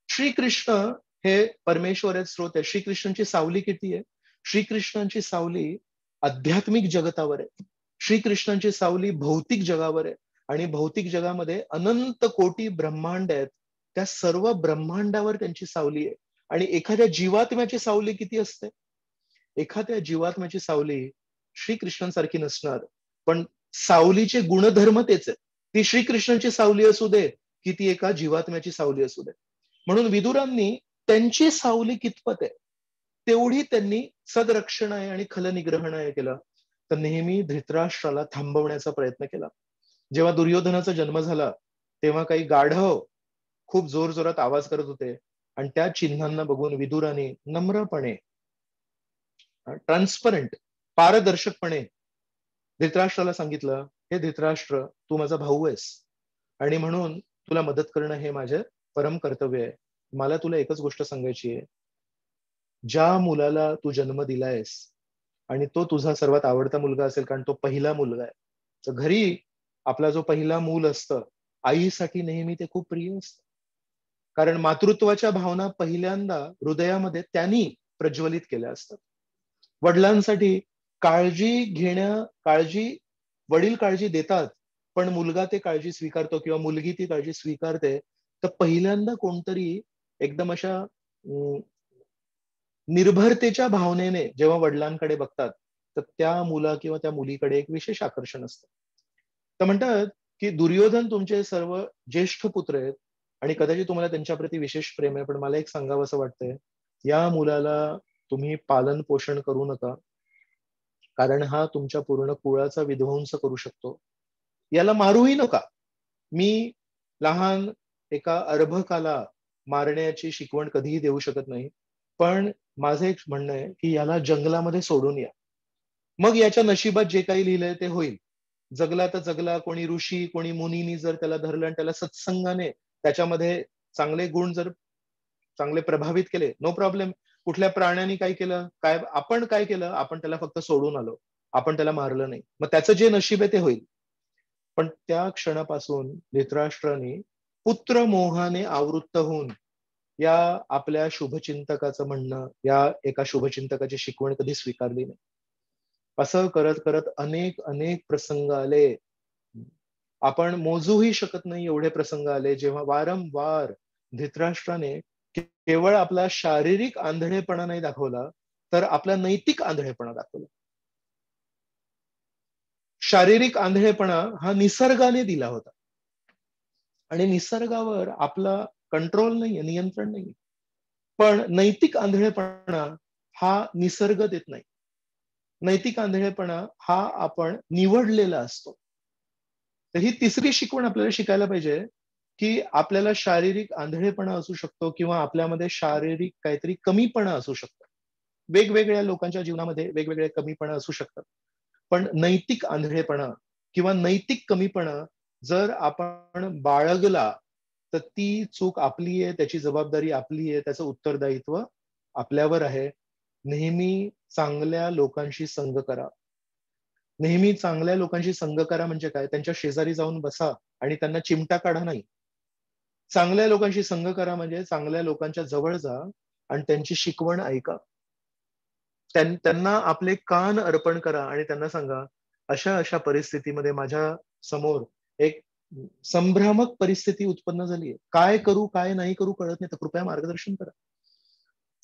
Speaker 1: श्रीकृष्ण हे परमेश्वर आहेत, स्रोत आहे. श्रीकृष्णांची सावली किती आहे? श्रीकृष्णांची सावली आध्यात्मिक जगतावर आहे, श्रीकृष्णांची सावली भौतिक जगावर आहे. आणि भौतिक जगामध्ये अनंत कोटी ब्रह्मांड आहेत, त्या सर्व ब्रह्मांडावर त्यांची सावली आहे. आणि एखाद्या जीवात्म्याची सावली किती असते? एखाद्या जीवात्म्याची सावली श्रीकृष्णांसारखी नसणार, पण सावलीचे गुणधर्म तेच आहे. ती श्रीकृष्णांची सावली असू दे की ती एका जीवात्म्याची सावली असू दे. म्हणून विदुरांनी त्यांची सावली कितपत आहे तेवढी त्यांनी सदरक्षणाय आणि खलनिग्रहणाय केला. तर नेहमी धृतराष्ट्राला थांबवण्याचा प्रयत्न केला. जेव्हा दुर्योधनाचा जन्म झाला तेव्हा काही गाढव खूप जोरजोरात आवाज करत होते आणि त्या चिन्हांना बघून विदुराने नम्रपणे, ट्रान्सपरंट, पारदर्शकपणे धृतराष्ट्राला सांगितलं, हे धृतराष्ट्र, तू माझा भाऊ आहेस आणि म्हणून तुला मदत करणं हे माझं परम कर्तव्य आहे. मला तुला एकच गोष्ट सांगायची आहे, ज्या मुलाला तू जन्म दिलायस आणि तो तुझा सर्वात आवडता मुलगा असेल, कारण तो पहिला मुलगा आहे, तर घरी आपला जो पहिला मूल असतं आईसाठी नेहमी ते खूप प्रिय असतं, कारण मातृत्वाच्या भावना पहिल्यांदा हृदयामध्ये त्यांनी प्रज्वलित केल्या असतात. वडिलांसाठी वडील काळजी देतात, पण मुलगा ते काळजी स्वीकारतो किंवा मुलगी ती काळजी स्वीकारते. तर पहिल्यांदा कोणतरी एकदम अशा निर्भरतेच्या भावनेने जेव्हा वडिलांकडे बघतात, तर त्या मुला किंवा त्या मुलीकडे एक विशेष आकर्षण असतं. तर म्हणतात की दुर्योधन तुमचे सर्व ज्येष्ठ पुत्र आहेत आणि कदाचित तुम्हाला त्यांच्याप्रती विशेष प्रेम आहे, पण मला एक सांगावं असं वाटतंय, या मुलाला तुम्ही पालन पोषण करू नका, कारण हा तुमच्या पूर्ण कुळाचा विध्वंस करू शकतो. याला मारूही नका. मी लहान एका अर्भकाला मारण्याची शिकवण कधीही देऊ शकत नाही, पण माझं एक म्हणणं आहे की याला जंगलामध्ये सोडून या. मग याच्या नशिबात जे काही लिहिलंय ते होईल. जगला तर जगला, कोणी ऋषी कोणी मुनीनी जर त्याला धरलं आणि त्याला सत्संगाने त्याच्यामध्ये चांगले गुण जर चांगले प्रभावित केले, नो प्रॉब्लेम. कुठल्या प्राण्याने काय केलं, काय आपण काय केलं, आपण त्याला फक्त सोडून आलो, आपण त्याला मारलं नाही. मग त्याचं जे नशीब आहे ते होईल. पण त्या क्षणापासून धृतराष्ट्राने पुत्र मोहाने आवृत्त होऊन या आपल्या शुभचिंतकाचं म्हणणं, या एका शुभचिंतकाची शिकवण कधी स्वीकारली नाही. असं करत करत अनेक अनेक प्रसंग आले. आपण मोजूही शकत नाही एवढे प्रसंग आले, जेव्हा वारंवार धृतराष्ट्राने केवळ आपला शारीरिक आंधळेपणा नाही दाखवला, तर आपला नैतिक आंधळेपणा दाखवला. शारीरिक आंधळेपणा हा निसर्गाने दिला होता आणि निसर्गावर आपला कंट्रोल नाहीये, नियंत्रण नाहीये. पण नैतिक आंधळेपणा हा निसर्ग देत नाही. नैतिक आंधळेपणा हा आपण निवडलेला असतो. तर ही तिसरी शिकवण आपल्याला शिकायला पाहिजे, की आपल्याला शारीरिक आंधळेपणा असू शकतो किंवा आपल्यामध्ये शारीरिक काहीतरी कमीपणा असू शकतो. वेगवेगळ्या लोकांच्या जीवनामध्ये वेगवेगळे कमीपणा असू शकतात. पण नैतिक आंधळेपणा किंवा नैतिक कमीपणा जर आपण बाळगला, तर ती चूक आपली आहे, त्याची जबाबदारी आपली आहे, त्याचं उत्तरदायित्व आपल्यावर आहे. नेहमी चांगल्या लोकांशी संग करा. नेहमी चांगल्या लोकांशी संग करा म्हणजे काय? त्यांच्या शेजारी जाऊन बसा आणि त्यांना चिमटा काढा नाही. चांगल्या लोकांशी संग करा म्हणजे चांगल्या लोकांच्या जवळ जा आणि त्यांची शिकवण ऐका. त्यांना आपले कान अर्पण करा आणि त्यांना सांगा, अशा अशा परिस्थितीमध्ये माझ्या समोर एक संभ्रामक परिस्थिती उत्पन्न झाली आहे. काय करू काय नाही करू कळत नाही, तर कृपया मार्गदर्शन करा.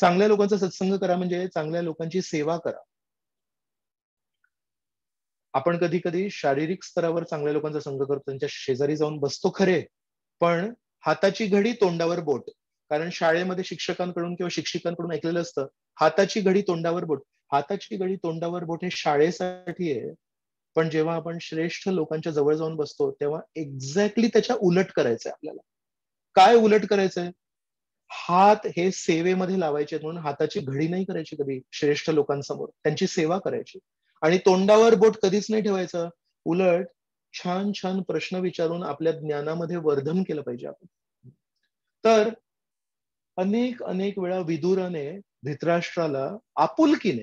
Speaker 1: चांगल्या लोकांचा सत्संग करा म्हणजे चांगल्या लोकांची सेवा करा. आपण कधी कधी शारीरिक स्तरावर चांगल्या लोकांचा संग करतो, त्यांच्या शेजारी जाऊन बसतो खरे, पण हाताची घडी तोंडावर बोट. कारण शाळेमध्ये शिक्षकांकडून किंवा शिक्षिकांकडून ऐकलेलं असतं, हाताची घडी तोंडावर बोट. हाताची घडी तोंडावर बोट हे शाळेसाठी आहे, पण जेव्हा आपण श्रेष्ठ लोकांच्या जवळ जाऊन बसतो तेव्हा एक्झॅक्टली त्याच्या उलट करायचंय आपल्याला. काय उलट करायचंय? हात हे सेवेमध्ये लावायचे, म्हणून हाताची घडी नाही करायची कधी श्रेष्ठ लोकांसमोर, त्यांची सेवा करायची. आणि तोंडावर बोट कधीच नाही ठेवायचं. उलट छान छान प्रश्न विचारून आपल्या ज्ञानामध्ये वर्धन केलं पाहिजे आपण. तर अनेक अनेक वेळा विदुराने धृतराष्ट्राला आपुलकीने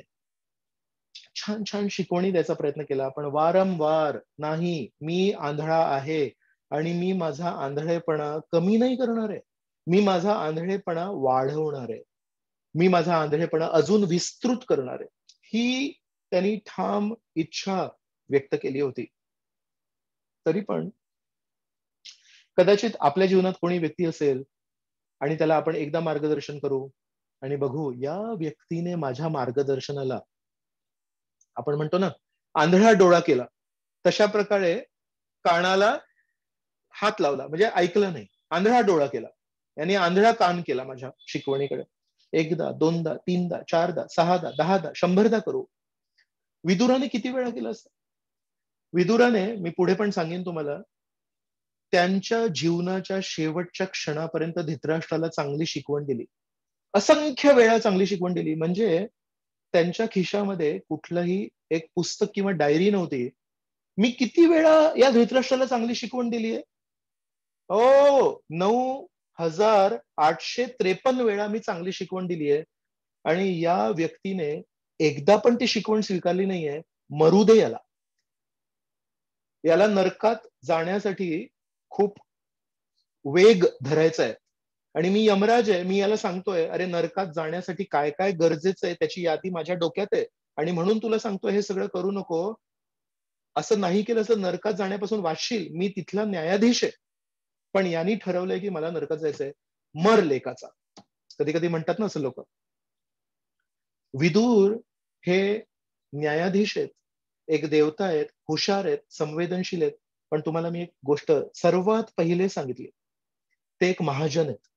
Speaker 1: छान छान शिकवणी द्यायचा प्रयत्न केला, पण वारंवार नाही, मी आंधळा आहे आणि मी माझा आंधळेपणा कमी नाही करणार आहे, मी माझा आंधळेपणा वाढवणार आहे, मी माझा आंधळेपणा अजून विस्तृत करणार आहे, ही त्यांनी ठाम इच्छा व्यक्त केली होती. तरी पण कदाचित आपल्या जीवनात कोणी व्यक्ती असेल आणि त्याला आपण एकदा मार्गदर्शन करू आणि बघू या व्यक्तीने माझ्या मार्गदर्शनाला, आपण म्हणतो ना, आंधळा डोळा केला, तशा प्रकारे कानाला हात लावला म्हणजे ऐकलं नाही, आंधळा डोळा केला, यांनी आंधळा कान केला माझ्या शिकवणीकडे. एकदा दोनदा तीनदा चारदा सहादा दहादा शंभरदा करू. विदुराने किती वेळा केलं असतं? विदुराने, मी पुढे पण सांगेन तुम्हाला, त्यांच्या जीवनाच्या शेवटच्या क्षणापर्यंत धृतराष्ट्राला चांगली शिकवण दिली, असंख्य वेळा चांगली शिकवण दिली. म्हणजे त्यांच्या खिशामध्ये कुठलंही एक पुस्तक किंवा डायरी नव्हती. मी किती वेळा या धृतराष्ट्राला चांगली शिकवण दिली आहे? हो, 9,853 वेळा मी चांगली शिकवण दिली आहे. आणि या व्यक्तीने एकदा पण ती शिकवण स्वीकारली नाहीये. मरू दे याला. याला नरकात जाण्यासाठी खूप वेग धरायचा आहे. आणि मी यमराज आहे, मी याला सांगतोय, अरे नरकात जाण्यासाठी काय काय गरजेचं आहे त्याची यादी माझ्या डोक्यात आहे, आणि म्हणून तुला सांगतोय हे सगळं करू नको. असं नाही केलं तर नरकात जाण्यापासून वाचशील. मी तिथला न्यायाधीश आहे, पण यांनी ठरवलंय की मला नरकात जायचंय. मर लेकाचा. कधी कधी म्हणतात ना असं लोक. विदूर हे न्यायाधीश आहेत, एक देवता आहेत, हुशार आहेत, संवेदनशील आहेत. पण तुम्हाला मी एक गोष्ट सर्वात पहिले सांगितली, ते एक महाजन आहेत.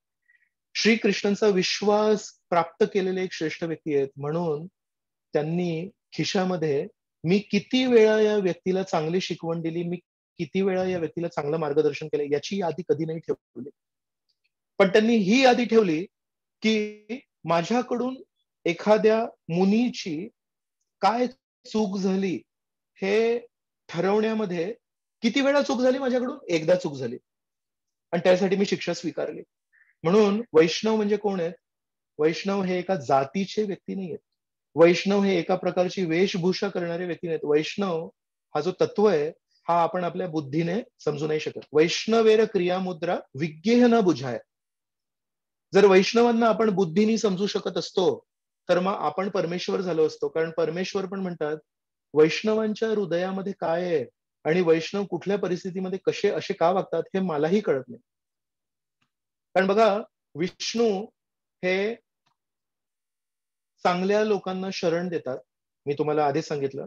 Speaker 1: श्रीकृष्णांचा विश्वास प्राप्त केलेले एक श्रेष्ठ व्यक्ती आहेत. म्हणून त्यांनी खिशामध्ये मी किती वेळा या व्यक्तीला चांगली शिकवण दिली, मी किती वेळा या व्यक्तीला चांगलं मार्गदर्शन केलं, याची यादी कधी नाही ठेवली. पण त्यांनी ही यादी ठेवली की माझ्याकडून एखाद्या मुनीची काय चूक झाली हे ठरवण्यामध्ये किती वेळा चूक झाली, माझ्याकडून एकदा चूक झाली, आणि त्यासाठी मी शिक्षा स्वीकारली. म्हणून वैष्णव म्हणजे कोण आहेत? वैष्णव हे एका जातीचे व्यक्ती नाही आहेत. वैष्णव हे एका प्रकारची वेशभूषा करणारे व्यक्ती नाहीत. वैष्णव हा जो तत्व आहे, हा आपण आपल्या बुद्धीने समजू नाही शकत. वैष्णवेर क्रियामुद्रा विज्ञेह न बुझाय. जर वैष्णवांना आपण बुद्धीने समजू शकत असतो तर मग आपण परमेश्वर झालो असतो. कारण परमेश्वर पण म्हणतात वैष्णवांच्या हृदयामध्ये काय आहे आणि वैष्णव कुठल्या परिस्थितीमध्ये कसे असे का वागतात हे मलाही कळत नाही. कारण बघा, विष्णू हे चांगल्या लोकांना शरण देतात. मी तुम्हाला आधीच सांगितलं,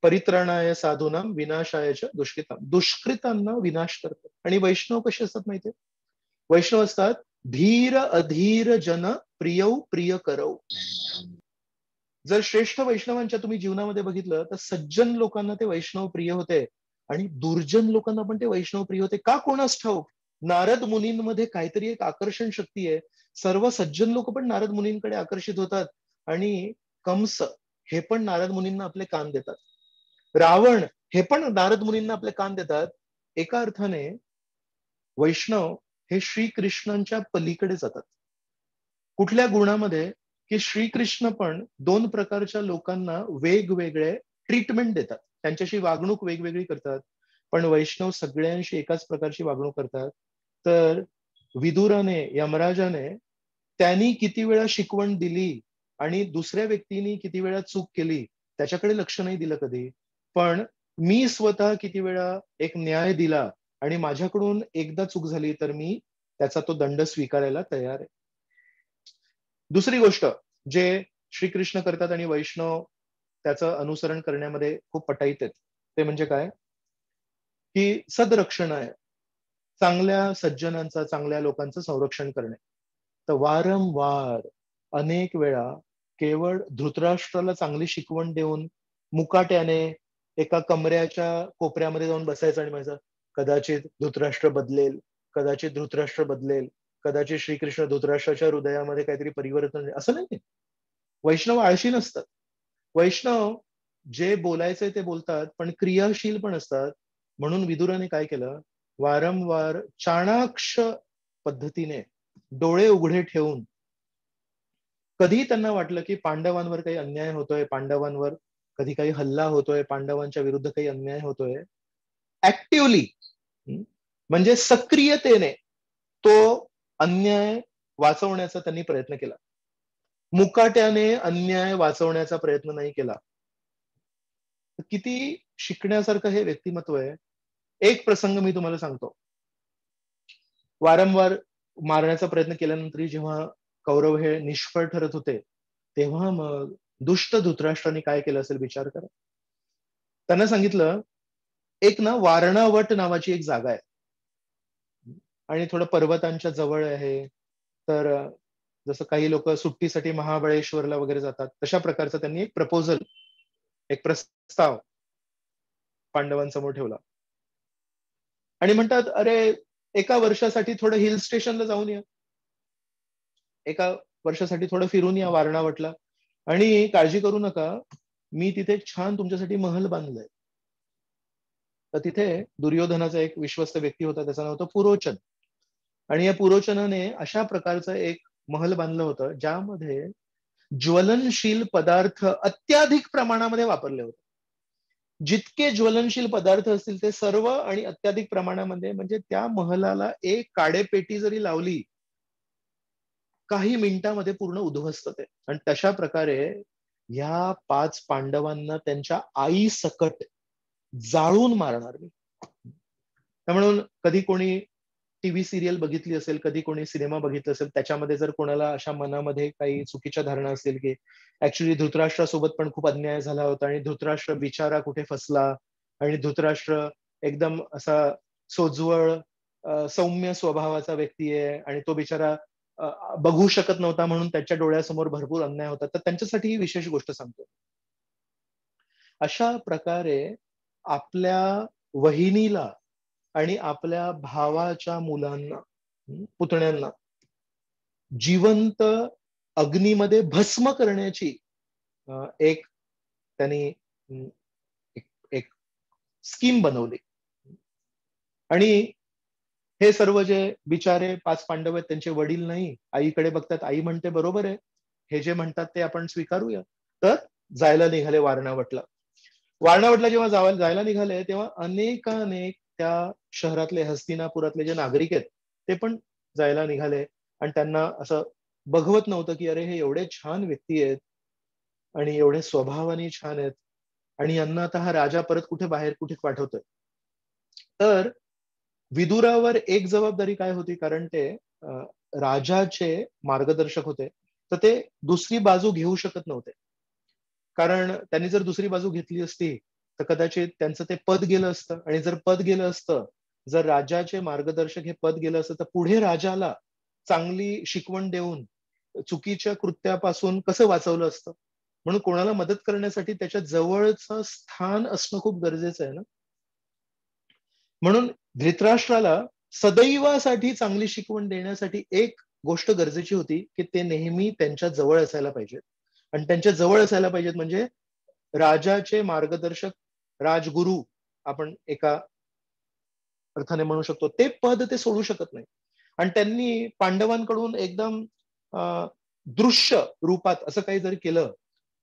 Speaker 1: परित्राणाय साधूनाम विनाशायच दुष्कृताम, दुष्कृतांना विनाश करतात. आणि वैष्णव कसे असतात माहितीये? वैष्णव असतात धीर अधीर जन प्रियौ प्रिय करौ. जर श्रेष्ठ वैष्णवांच्या तुम्ही जीवनामध्ये बघितलं तर सज्जन लोकांना ते वैष्णव प्रिय होते आणि दुर्जन लोकांना पण ते वैष्णव प्रिय होते. का कोणास ठाऊक? नारद मुनींमध्ये काहीतरी एक आकर्षण शक्ती आहे. सर्व सज्जन लोक पण नारद मुनींकडे आकर्षित होतात आणि कंस हे पण नारद मुनींना आपले कान देतात. रावण हे पण नारद मुनींना आपले कान देतात. एका अर्थाने वैष्णव हे श्रीकृष्णांच्या पलीकडे जातात. कुठल्या गुणामध्ये? की श्रीकृष्ण पण दोन प्रकारच्या लोकांना वेगवेगळे ट्रीटमेंट देतात, त्यांच्याशी वागणूक वेगवेगळी करतात. पण वैष्णव सगळ्यांशी एकाच प्रकारची वागणूक करतात. तर विदुराने, यमराजाने त्यांनी किती वेळा शिकवण दिली आणि दुसऱ्या व्यक्तीने किती वेळा चूक केली त्याच्याकडे लक्ष नाही दिलं कधी. पण मी स्वतः किती वेळा एक न्याय दिला आणि माझ्याकडून एकदा चूक झाली तर मी त्याचा तो दंड स्वीकारायला तयार आहे. दुसरी गोष्ट जे श्रीकृष्ण करतात आणि वैष्णव त्याचं अनुसरण करण्यामध्ये खूप पटाईत आहेत, ते म्हणजे काय? की सदरक्षण आहे, चांगल्या सज्जनांचा, चांगल्या लोकांचं संरक्षण करणे. तर वारंवार अनेक वेळा केवळ धृतराष्ट्राला चांगली शिकवण देऊन मुकाट्याने एका कमऱ्याच्या कोपऱ्यामध्ये जाऊन बसायचं आणि म्हणायचं कदाचित धृतराष्ट्र बदलेल, कदाचित धृतराष्ट्र बदलेल, कदाचित श्रीकृष्ण धृतराष्ट्राच्या हृदयामध्ये काहीतरी परिवर्तन, असं नाही. वैष्णव आळशी नसतात. वैष्णव जे बोलायचंय ते बोलतात, पण क्रियाशील पण असतात. म्हणून विदुराने काय केलं? वारंवार चाणाक्ष पद्धतीने डोळे उघडे ठेवून कधी त्यांना वाटलं की पांडवांवर काही अन्याय होतोय, पांडवांवर कधी काही हल्ला होतोय, पांडवांच्या विरुद्ध काही अन्याय होतोय, ऍक्टिव्हली म्हणजे सक्रियतेने तो अन्याय वाचवण्याचा त्यांनी प्रयत्न केला. मुकाट्याने अन्याय वाचवण्याचा प्रयत्न नाही केला. किती शिकण्यासारखं हे व्यक्तिमत्व आहे. एक प्रसंग मी तुम्हाला सांगतो. वारंवार मारण्याचा प्रयत्न केल्यानंतर जेव्हा कौरव हे निष्फळ ठरत होते तेव्हा मग दुष्ट धृतराष्ट्राने काय केलं असेल विचार करा. त्यांना सांगितलं एक ना वारणावट नावाची एक जागा आहे आणि थोडं पर्वतांच्या जवळ आहे. तर जसं काही लोक सुट्टीसाठी महाबळेश्वरला वगैरे जातात तशा प्रकारचा त्यांनी एक प्रपोजल, एक प्रस्ताव पांडवांसमोर ठेवला आणि म्हणतात अरे एका वर्षासाठी थोडं हिल स्टेशनला जाऊन या, एका वर्षासाठी थोडं फिरून या वारणावटला, आणि काळजी करू नका मी तिथे छान तुमच्यासाठी महल बांधलाय. तर तिथे दुर्योधनाचा एक विश्वस्त व्यक्ती होता, त्याचं नाव होतं पुरोचन. आणि या पुरोचनाने अशा प्रकारचं एक महल बांधलं होतं ज्यामध्ये ज्वलनशील पदार्थ अत्याधिक प्रमाणामध्ये वापरले होते. जितके ज्वलनशील पदार्थ असतील ते सर्व आणि अत्याधिक प्रमाणामध्ये, म्हणजे त्या महलाला एक काडेपेटी जरी लावली काही मिनिटामध्ये पूर्ण उद्ध्वस्त होते. आणि तशा प्रकारे या 5 पांडवांना त्यांच्या आई सकट जाळून मारणार मी. म्हणून कधी कोणी टीव्ही सिरियल बघितली असेल, कधी कोणी सिनेमा बघितला असेल, त्याच्यामध्ये जर कोणाला अशा मनामध्ये काही चुकीच्या धारणा असतील की ऍक्च्युली धृतराष्ट्रासोबत पण खूप अन्याय झाला होता आणि धृतराष्ट्र बिचारा कुठे फसला आणि धृतराष्ट्र एकदम असा सोज्वळ सौम्य स्वभावाचा व्यक्ती आहे आणि तो बिचारा बघू शकत नव्हता म्हणून त्याच्या डोळ्यासमोर भरपूर अन्याय होता, तर त्यांच्यासाठी ही विशेष गोष्ट सांगतो. अशा प्रकारे आपल्या वहिनीला आणि आपल्या भावाच्या मुलांना, पुतण्यांना जिवंत अग्नीमध्ये भस्म करण्याची एक त्यांनी एक एक स्कीम बनवली. आणि हे सर्व जे बिचारे 5 पांडव आहेत त्यांचे वडील नाही, आईकडे बघतात, आई म्हणते बरोबर आहे, हे जे म्हणतात ते आपण स्वीकारूया. तर जायला निघाले वारणावटला. वारणावटला जेव्हा जायला निघाले तेव्हा अनेकानेक त्या शहरातले, हस्तिनापुरातले जे नागरिक आहेत ते पण जायला निघाले आणि त्यांना असं बघवत नव्हतं की अरे हे एवढे छान व्यक्ती आहेत आणि एवढे स्वभावाने छान आहेत आणि यांना आता हा राजा परत कुठे बाहेर कुठे पाठवतोय. तर विदुरावर एक जबाबदारी काय होती, कारण ते राजाचे मार्गदर्शक होते, तर ते दुसरी बाजू घेऊ शकत नव्हते. कारण त्यांनी जर दुसरी बाजू घेतली असती तर कदाचित त्यांचं ते पद गेलं असतं आणि जर पद गेलं असतं, जर राजाचे मार्गदर्शक हे पद गेलं असतं, तर पुढे राजाला चांगली शिकवण देऊन चुकीच्या कृत्यापासून कसं वाचवलं असतं. म्हणून कोणाला मदत करण्यासाठी त्याच्या जवळचं स्थान असणं खूप गरजेचं आहे ना. म्हणून धृतराष्ट्राला सदैवासाठी चांगली शिकवण देण्यासाठी एक गोष्ट गरजेची होती की ते नेहमी त्यांच्या जवळ असायला पाहिजेत. आणि त्यांच्या जवळ असायला पाहिजेत म्हणजे राजाचे मार्गदर्शक, राजगुरू आपण एका अर्थाने म्हणू शकतो, ते पद ते सोडू शकत नाही. आणि त्यांनी पांडवांकडून एकदम दृश्य रूपात असं काही जरी केलं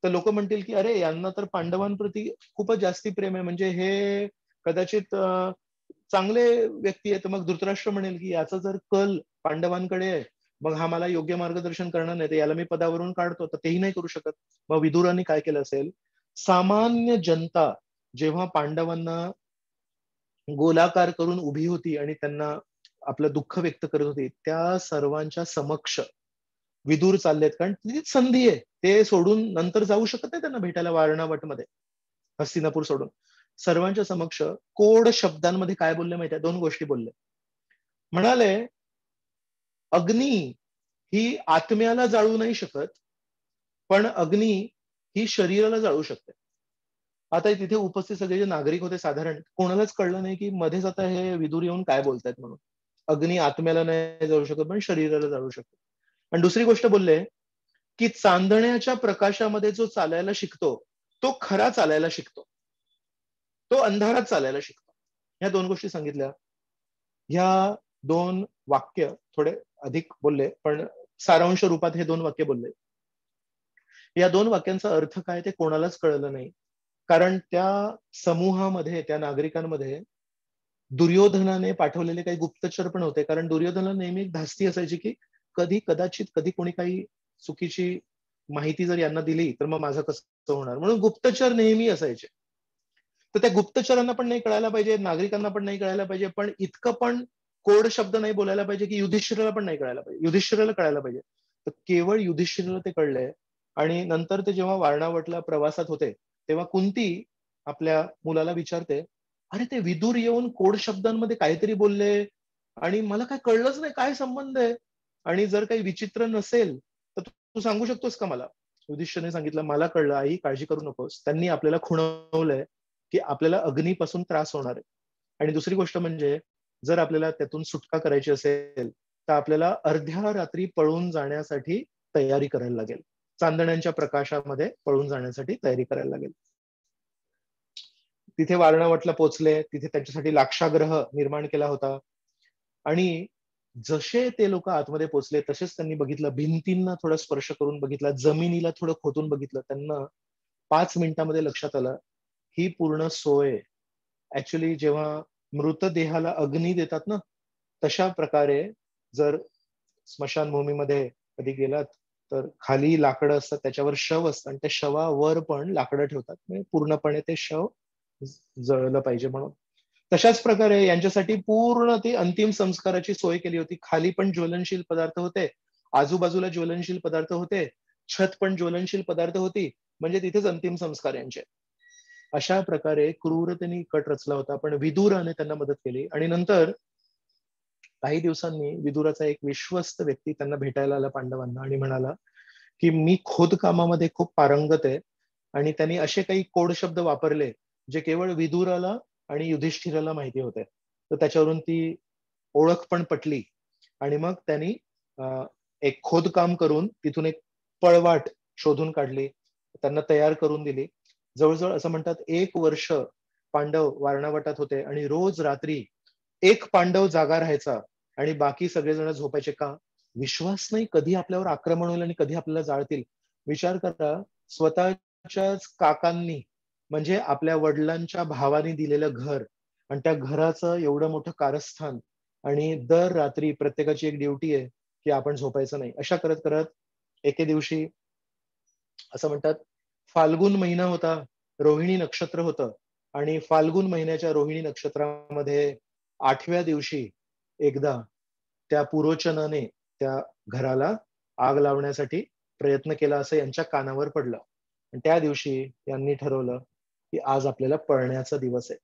Speaker 1: तर लोक म्हणतील की अरे यांना तर पांडवांप्रती खूपच जास्ती प्रेम आहे, म्हणजे हे कदाचित चांगले व्यक्ती आहेत. मग धृतराष्ट्र म्हणेल की याचा जर कल पांडवांकडे आहे, मग हा मला योग्य मार्गदर्शन करणार नाही, तर याला मी पदावरून काढतो, तर तेही नाही करू शकत. मग विदुरांनी काय केलं असेल, सामान्य जनता जेव्हा पांडवांना गोलाकार करून उभी होती आणि त्यांना आपलं दुःख व्यक्त करत होती, त्या सर्वांच्या समक्ष विदूर चाललेत, कारण तीच संधी आहे, ते सोडून नंतर जाऊ शकत नाही त्यांना भेटायला वारणावटमध्ये, हस्तिनापूर सोडून. सर्वांच्या समक्ष कोड शब्दांमध्ये काय बोलले माहिती आहे, 2 गोष्टी बोलले. म्हणाले अग्नी ही आत्म्याला जाळू नाही शकत, पण अग्नी ही शरीराला जाळू शकते. आता तिथे उपस्थित सगळे जे नागरिक होते साधारण कोणालाच कळलं नाही की मध्येच आता हे विदूर येऊन काय बोलतायत म्हणून. अग्नी आत्म्याला नाही जाळू शकत पण शरीराला जाळू शकतो. आणि दुसरी गोष्ट बोलले की चांदण्याच्या प्रकाशामध्ये जो चालायला शिकतो तो खरा चालायला शिकतो, तो अंधारात चालायला शिकतो. ह्या 2 गोष्टी सांगितल्या. ह्या 2 वाक्य थोडे अधिक बोलले पण सारांश रूपात हे 2 वाक्य बोलले. या 2 वाक्यांचा अर्थ काय ते कोणालाच कळलं नाही, कारण त्या समूहामध्ये, त्या नागरिकांमध्ये दुर्योधनाने पाठवलेले काही गुप्तचर पण होते. कारण दुर्योधनाला नेहमी एक धास्ती असायची की कदाचित कधी कोणी काही चुकीची माहिती जर यांना दिली तर मग माझं कसं होणार, म्हणून गुप्तचर नेहमी असायचे. तर त्या गुप्तचरांना पण नाही कळायला पाहिजे, नागरिकांना पण नाही कळायला पाहिजे, पण इतकं पण कोड शब्द नाही बोलायला पाहिजे की युधिष्ठिराला पण नाही कळायला पाहिजे, युधिष्ठिराला कळायला पाहिजे. तर केवळ युधिष्ठिराला ते कळलंय. आणि नंतर ते जेव्हा वारणावटला प्रवासात होते तेव्हा कुंती आपल्या मुलाला विचारते, अरे ते विदूर येऊन कोड शब्दांमध्ये काहीतरी बोलले आणि मला काय कळलंच नाही, काय संबंध आहे, आणि जर काही विचित्र नसेल तर तू सांगू शकतोस का मला. युधिष्ठिरने सांगितलं, मला कळलं आई, काळजी करू नकोस, त्यांनी आपल्याला खुणवलंय की आपल्याला अग्नीपासून त्रास होणार आहे. आणि दुसरी गोष्ट म्हणजे जर आपल्याला त्यातून सुटका करायची असेल तर आपल्याला अर्ध्या रात्री पळून जाण्यासाठी तयारी करायला लागेल, चांदण्यांच्या प्रकाशामध्ये पळून जाण्यासाठी तयारी करायला लागेल. तिथे वारणावटला पोहोचले, तिथे त्यांच्यासाठी लाक्षाग्रह निर्माण केला होता. आणि जसे ते लोक आतमध्ये पोहोचले तसेच त्यांनी बघितलं, भिंतींना थोडा स्पर्श करून बघितला, जमिनीला थोडं खोदून बघितलं. त्यांना 5 मिनिटांमध्ये लक्षात आलं ही पूर्ण सोय ऍक्च्युली जेव्हा मृतदेहाला अग्नी देतात ना, तशा प्रकारे जर स्मशानभूमीमध्ये कधी गेलात तर खाली लाकडं असतात, त्याच्यावर शव असतं आणि त्या शवावर पण लाकडं ठेवतात, म्हणजे पूर्णपणे ते शव जळलं पाहिजे म्हणून. तशाच प्रकारे यांच्यासाठी पूर्ण ती अंतिम संस्काराची सोय केली होती. खाली पण ज्वलनशील पदार्थ होते, आजूबाजूला ज्वलनशील पदार्थ होते, छत पण ज्वलनशील पदार्थ होती, म्हणजे तिथेच अंतिम संस्कार यांचे. अशा प्रकारे क्रूरतेने कट रचला होता. पण विदुराने त्यांना मदत केली. आणि नंतर काही दिवसांनी विदुराचा एक विश्वस्त व्यक्ती त्यांना भेटायला आला पांडवांना आणि म्हणाला की मी खोदकामामध्ये खूप पारंगत आहे, आणि त्यांनी असे काही कोड शब्द वापरले जे केवळ विदुराला आणि युधिष्ठिराला माहिती होते. तर त्याच्यावरून ती ओळख पण पटली. आणि मग त्यांनी एक खोदकाम करून तिथून एक पळवाट शोधून काढली, त्यांना तयार करून दिली. जवळजवळ असं म्हणतात 1 वर्ष पांडव वारणावटात होते, आणि रोज रात्री एक पांडव जागा राहायचा आणि बाकी सगळेजण झोपायचे. का? विश्वास नाही कधी आपल्यावर आक्रमण होईल आणि कधी आपल्याला जाळतील. विचार करा, स्वतःच्याच काकांनी म्हणजे आपल्या वडिलांच्या भावाने दिलेलं घर, आणि त्या घराचं एवढं मोठं कारस्थान, आणि दर रात्री प्रत्येकाची एक ड्युटी आहे की आपण झोपायचं नाही. अशा करत करत एके दिवशी असं म्हणतात फाल्गुन महिना होता, रोहिणी नक्षत्र होतं, आणि फाल्गुन महिन्याच्या रोहिणी नक्षत्रामध्ये 8व्या दिवशी एकदा त्या पुरोचनाने त्या घराला आग लावण्यासाठी प्रयत्न केला असं यांच्या कानावर पडलं. आणि त्या दिवशी यांनी ठरवलं की आज आपल्याला पळण्याचा दिवस आहे.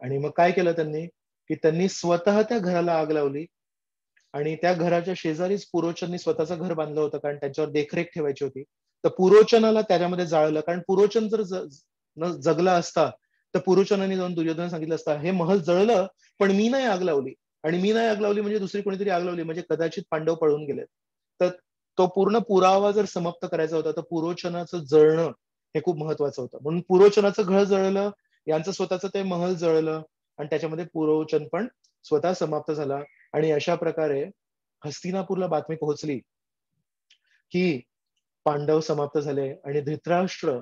Speaker 1: आणि मग काय केलं त्यांनी, की त्यांनी स्वतः त्या घराला आग लावली. आणि त्या घराच्या शेजारीच पुरोचननी स्वतःचं घर बांधलं होतं, कारण त्यांच्यावर देखरेख ठेवायची होती. तर पुरोचनाला त्याच्यामध्ये जाळलं, कारण पुरोचन जर जगला असता तर पुरोचनाने जाऊन दुर्योधन सांगितलं असतं हे महल जळलं पण मी नाही आग लावली, आणि मी नाही आग लावली म्हणजे दुसरी कोणीतरी आग लावली, म्हणजे कदाचित पांडव पळून गेलेत. तर तो पूर्ण पुरावा जर समाप्त करायचा होता तर पुरोचनाचं जळणं हे खूप महत्वाचं होतं. म्हणून पुरोचनाचं घर जळलं, यांचं स्वतःचं ते महल जळलं, आणि त्याच्यामध्ये पुरोचन पण स्वतः समाप्त झाला. आणि अशा प्रकारे हस्तिनापूरला बातमी पोहोचली की पांडव समाप्त झाले. आणि धृतराष्ट्र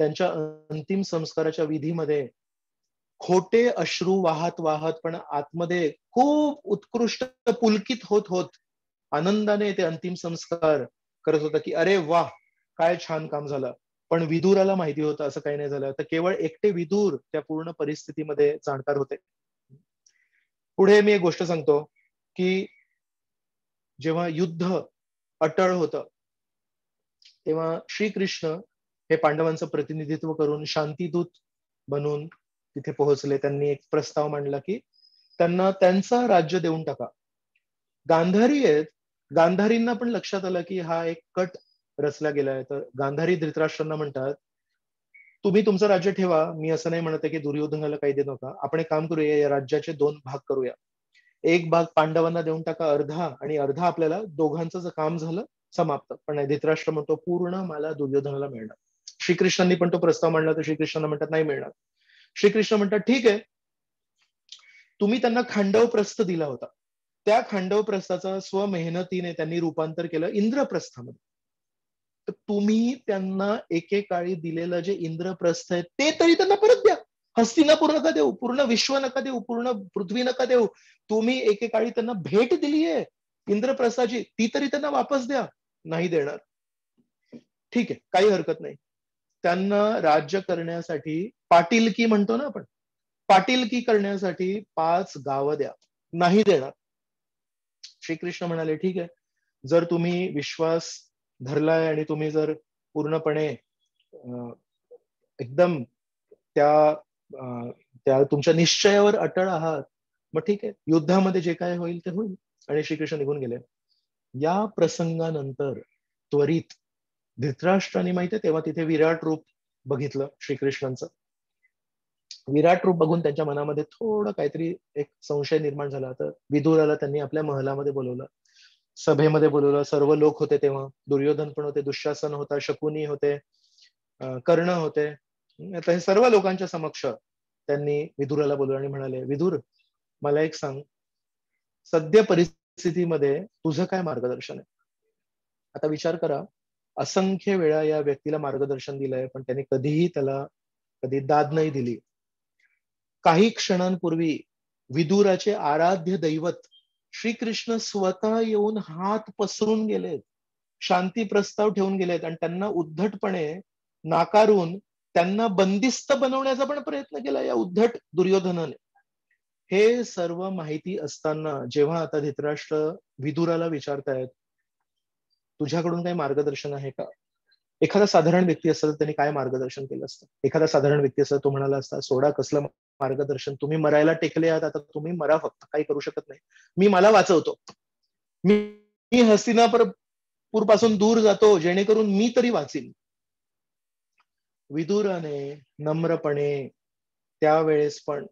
Speaker 1: त्यांच्या अंतिम संस्काराच्या विधीमध्ये खोटे अश्रू वाहत वाहत पण आतमध्ये खूप उत्कृष्ट पुलकित होत होत आनंदाने ते अंतिम संस्कार करत होता की अरे वाह, काय छान काम झालं. पण विदुराला माहिती होतं असं काही नाही झालं. तर केवळ एकटे विदुर त्या पूर्ण परिस्थितीमध्ये जाणकार होते. पुढे मी एक गोष्ट सांगतो की जेव्हा युद्ध अटळ होतं तेव्हा श्रीकृष्ण हे पांडवांचं प्रतिनिधित्व करून शांतीदूत बनून तिथे पोहोचले. त्यांनी एक प्रस्ताव मांडला की त्यांना त्यांचं राज्य देऊन टाका. गांधारी आहेत, गांधारींना पण लक्षात आलं की हा एक कट रचला गेलाय. तर गांधारी धृतराष्ट्रांना म्हणतात तुम्ही तुमचं राज्य ठेवा, मी असं नाही म्हणत आहे की दुर्योधनाला काही देऊ नका. आपण एक काम करूया, या राज्याचे 2 भाग करूया. एक भाग पांडवांना देऊन टाका अर्धा, आणि अर्धा आपल्याला दोघांचं जर काम झालं समाप्त. पण नाही, धृतराष्ट्र म्हणतो पूर्ण मला दुर्योधनाला मिळणार. श्रीकृष्णांनी पण तो प्रस्ताव मांडला तर श्रीकृष्णांना म्हणतात नाही मिळणार. श्रीकृष्ण म्हणतात ठीक आहे, तुम्ही त्यांना खांडव प्रस्थ दिला होता, त्या खांडव प्रस्थाचं स्वमेहनतीने त्यांनी रूपांतर केलं इंद्रप्रस्थामध्ये. तर तुम्ही त्यांना एकेकाळी दिलेलं जे इंद्रप्रस्थ आहे ते तरी त्यांना परत द्या. हस्तिनापूर नका देऊ, पूर्ण विश्व नका देऊ, पूर्ण पृथ्वी नका देऊ. तुम्ही एकेकाळी त्यांना भेट दिली आहे इंद्रप्रस्थाची, ती तरी त्यांना वापस द्या. नाही देणार. ठीक आहे, काही हरकत नाही. त्यांना राज्य करण्यासाठी पाटीलकी म्हणतो ना आपण, पाटीलकी करण्यासाठी 5 गावं द्या. नाही देणार. श्रीकृष्ण म्हणाले ठीक आहे, जर तुम्ही विश्वास धरलाय आणि तुम्ही जर पूर्णपणे एकदम त्या त्या तुमच्या निश्चयावर अटळ आहात, मग ठीक आहे, युद्धामध्ये जे काय होईल ते होईल. आणि श्रीकृष्ण निघून गेले. या प्रसंगानंतर त्वरित धृतराष्ट्राने माहितीये तेव्हा तिथे विराट रूप बघितलं श्रीकृष्णांचं. विराट रूप बघून त्यांच्या मनामध्ये थोडं काहीतरी एक संशय निर्माण झाला. तर विदुराला त्यांनी आपल्या महलामध्ये बोलवलं, सभेमध्ये बोलवलं. सर्व लोक होते तेव्हा, दुर्योधन पण होते, दुःशासन होता, शकुनी होते, कर्ण होते. आता हे सर्व लोकांच्या समक्ष त्यांनी विदुराला बोलवलं आणि म्हणाले विदुर, मला एक सांग, सद्य परिस्थितीमध्ये तुझं काय मार्गदर्शन आहे. आता विचार करा, असंख्य वेळा या व्यक्तीला मार्गदर्शन दिलंय पण त्याने कधीही त्याला कधी दाद नाही दिली. काही क्षणांपूर्वी विदुराचे आराध्य दैवत श्रीकृष्ण स्वतः येऊन हात पसरून गेलेत, शांती प्रस्ताव ठेवून गेलेत, आणि त्यांना उद्धटपणे नाकारून त्यांना बंदिस्त बनवण्याचा पण प्रयत्न केला या उद्धट दुर्योधनाने. हे सर्व माहिती असताना जेव्हा आता धृतराष्ट्र विदुराला विचारतायत, तुझ्याकडून काही मार्गदर्शन आहे का? एखादा साधारण व्यक्ती असता तर त्यांनी काय मार्गदर्शन केलं असतं? एखादा साधारण व्यक्ती असता तो म्हणाला असता, सोडा कसलं मार्गदर्शन, तुम्ही मरायला टेकले आहात, आता तुम्ही मरा, फक्त काही करू शकत नाही, मी मला वाचवतो, मी मी हस्तिनापूर पासून दूर जातो जेणेकरून मी तरी वाचीन. विदुराने नम्रपणे त्यावेळेस पण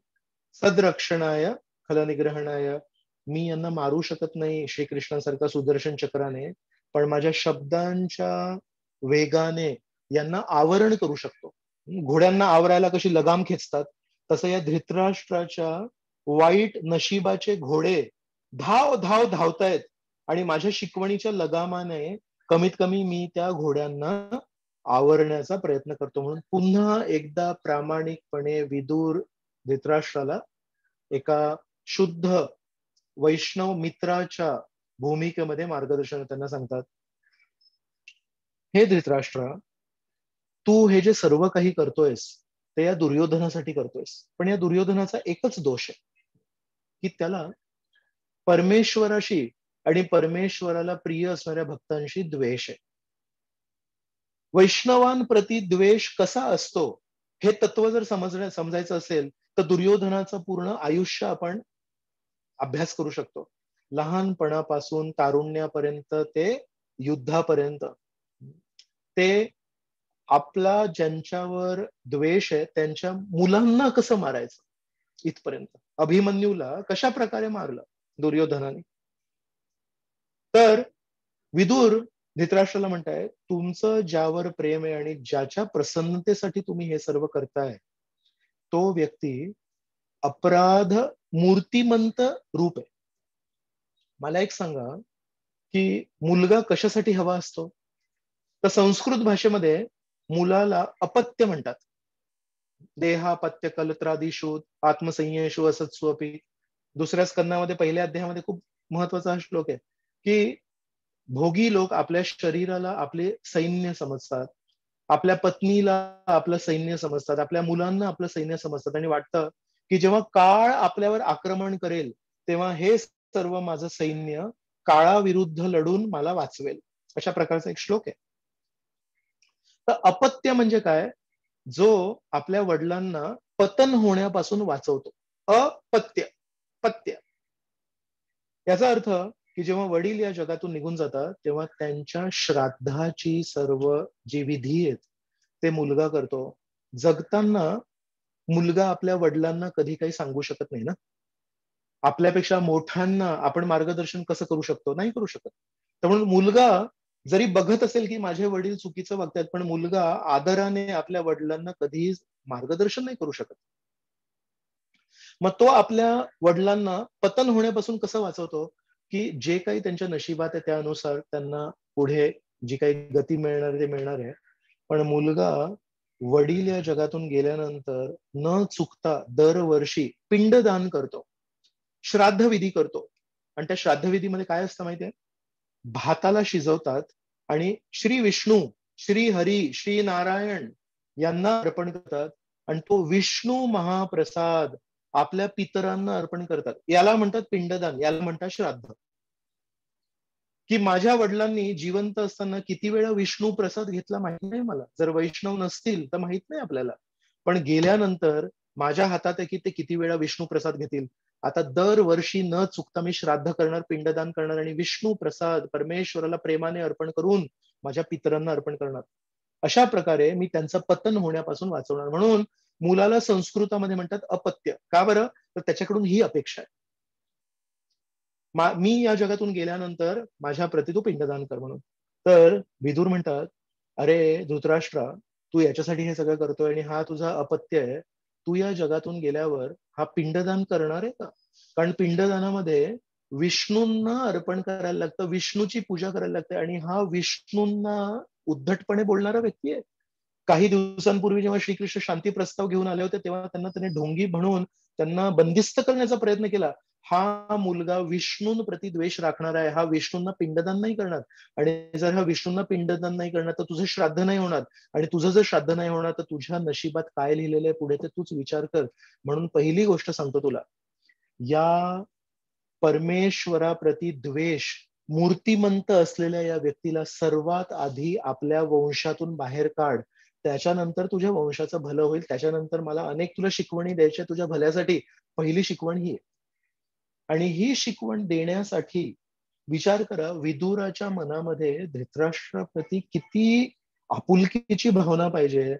Speaker 1: सदरक्षणाय खलनिग्रहणाय, मी यांना मारू शकत नाही श्रीकृष्णांसारखा सुदर्शन चक्राने, पण माझ्या शब्दांच्या वेगाने यांना आवरण करू शकतो. घोड्यांना आवरायला कशी लगाम खेचतात, तसं या धृतराष्ट्राच्या वाईट नशिबाचे घोडे धाव धाव धावतायत आणि माझ्या शिकवणीच्या लगामाने कमीत कमी मी त्या घोड्यांना आवरण्याचा प्रयत्न करतो. म्हणून पुन्हा एकदा प्रामाणिकपणे विदुर धृतराष्ट्राला एका शुद्ध वैष्णव मित्राच्या भूमिकेमध्ये मार्गदर्शन त्यांना सांगतात, हे धृतराष्ट्र, तू हे जे सर्व काही करतोयस ते या दुर्योधनासाठी करतोयस, पण या दुर्योधनाचा एकच दोष आहे की त्याला परमेश्वराशी आणि परमेश्वराला प्रिय असणाऱ्या भक्तांशी द्वेष आहे. वैष्णवांप्रती द्वेष कसा असतो हे तत्व जर समजायचं असेल तर दुर्योधनाचं पूर्ण आयुष्य आपण अभ्यास करू शकतो. लहानपणापासून तारुण्यापर्यंत ते युद्धापर्यंत ते आपला ज्यांच्यावर द्वेष आहे त्यांच्या मुलांना कसं मारायचं इथपर्यंत. अभिमन्यूला कशा प्रकारे मारलं दुर्योधनाने. तर विदुर धृतराष्ट्राला म्हणताय, तुमचं ज्यावर प्रेम आहे आणि ज्याच्या प्रसन्नतेसाठी तुम्ही हे सर्व करताय तो व्यक्ती अपराध मूर्तिमंत रूप आहे. मला एक सांगा की मुलगा कशासाठी हवा असतो? तर संस्कृत भाषेमध्ये मुलाला अपत्य म्हणतात. देहापत्य कलत्रादिषु आत्मसंयेषु असत्स्वपी. दुसऱ्या स्कंदामध्ये पहिल्या अध्यायामध्ये खूप महत्वाचा हा श्लोक आहे की भोगी लोक आपल्या शरीराला आपले सैन्य समजतात, आपल्या पत्नीला आपलं सैन्य समजतात, आपल्या मुलांना आपलं सैन्य समजतात आणि वाटतं की जेव्हा काळ आपल्यावर आक्रमण करेल तेव्हा हे सर्व माझं सैन्य काळाविरुद्ध लढून मला वाचवेल. अशा प्रकारचा एक श्लोक आहे. तर अपत्य म्हणजे काय? जो आपल्या वडिलांना पतन होण्यापासून वाचवतो. अपत्य, पत्य. याचा अर्थ की जेव्हा वडील या जगातून निघून जातात तेव्हा त्यांच्या श्राद्धाची सर्व जी विधी आहेत ते मुलगा करतो. जगताना मुलगा आपल्या वडिलांना कधी काही सांगू शकत नाही ना. आपल्यापेक्षा मोठ्यांना आपण मार्गदर्शन कसं करू शकतो? नाही करू शकत. तर म्हणून मुलगा जरी बघत असेल की माझे वडील चुकीचं वागतायत, पण मुलगा आदराने आपल्या वडिलांना कधीही मार्गदर्शन नाही करू शकत. मग तो आपल्या वडिलांना पतन होण्यापासून कसं वाचवतो? की जे काही त्यांच्या नशिबात आहे त्यानुसार त्यांना पुढे जी काही गती मिळणार ते मिळणार आहे. पण मुलगा वडील या जगातून गेल्यानंतर न चुकता दरवर्षी पिंडदान करतो, श्राद्धविधी करतो. आणि त्या श्राद्धविधीमध्ये काय असतं माहितीये? भाताला शिजवतात आणि श्री विष्णू, श्री हरी, श्री नारायण यांना अर्पण करतात आणि तो विष्णू महाप्रसाद आपल्या पितरांना अर्पण करतात. याला म्हणतात पिंडदान, याला म्हणतात श्राद्ध. की माझ्या वडिलांनी जिवंत असताना किती वेळा विष्णू प्रसाद घेतला माहित नाही मला. जर वैष्णव नसतील तर माहित नाही आपल्याला, पण गेल्यानंतर माझ्या हातात आहे की ते किती वेळा विष्णू प्रसाद घेतील. आता दरवर्षी न चुकता मी श्राद्ध करणार, पिंडदान करणार आणि विष्णू प्रसाद परमेश्वराला प्रेमाने अर्पण करून माझ्या पितरांना अर्पण करणार. अशा प्रकारे मी त्यांचं पतन होण्यापासून वाचवणार. म्हणून मुलाला संस्कृतामध्ये म्हणतात अपत्य. का बरं? तर त्याच्याकडून ही अपेक्षा आहे, मी या जगातून गेल्यानंतर माझ्या प्रति तू पिंडदान कर म्हणून. तर विदुर म्हणतात, अरे धृतराष्ट्रा, तू याच्यासाठी हे सगळं करतोय आणि हा तुझा अपत्य आहे. तू या जगातून गेल्यावर हा पिंडदान करणार आहे का? कारण पिंडदानामध्ये विष्णूंना अर्पण करायला लागतं, विष्णूची पूजा करायला लागते आणि हा विष्णूंना उद्धटपणे बोलणारा व्यक्ती आहे. काही दिवसांपूर्वी जेव्हा श्रीकृष्ण शांती प्रस्ताव घेऊन आले होते तेव्हा त्यांनी ढोंगी म्हणून त्यांना बंदिस्त करण्याचा प्रयत्न केला. हा मुलगा विष्णूंप्रती द्वेष राखणार आहे, हा विष्णूंना पिंडदान नाही करणार. आणि जर हा विष्णूंना पिंडदान नाही करणार तर तुझं श्राद्ध नाही होणार, आणि तुझं जर श्राद्ध नाही होणार तर तुझ्या नशिबात काय लिहिलेलं आहे पुढे ते तूच विचार कर. म्हणून पहिली गोष्ट सांगतो तुला, या परमेश्वराप्रती द्वेष मूर्तिमंत असलेल्या या व्यक्तीला सर्वात आधी आपल्या वंशातून बाहेर काढ. त्याच्यानंतर तुझ्या वंशाचं भलं होईल. त्याच्यानंतर मला अनेक तुला शिकवणी द्यायच्या तुझ्या भल्यासाठी. पहिली शिकवण ही आहे. आणि ही शिकवण देण्यासाठी विचार करा, विदुराच्या मनामध्ये धृतराष्ट्राप्रती किती आपुलकीची भावना पाहिजे.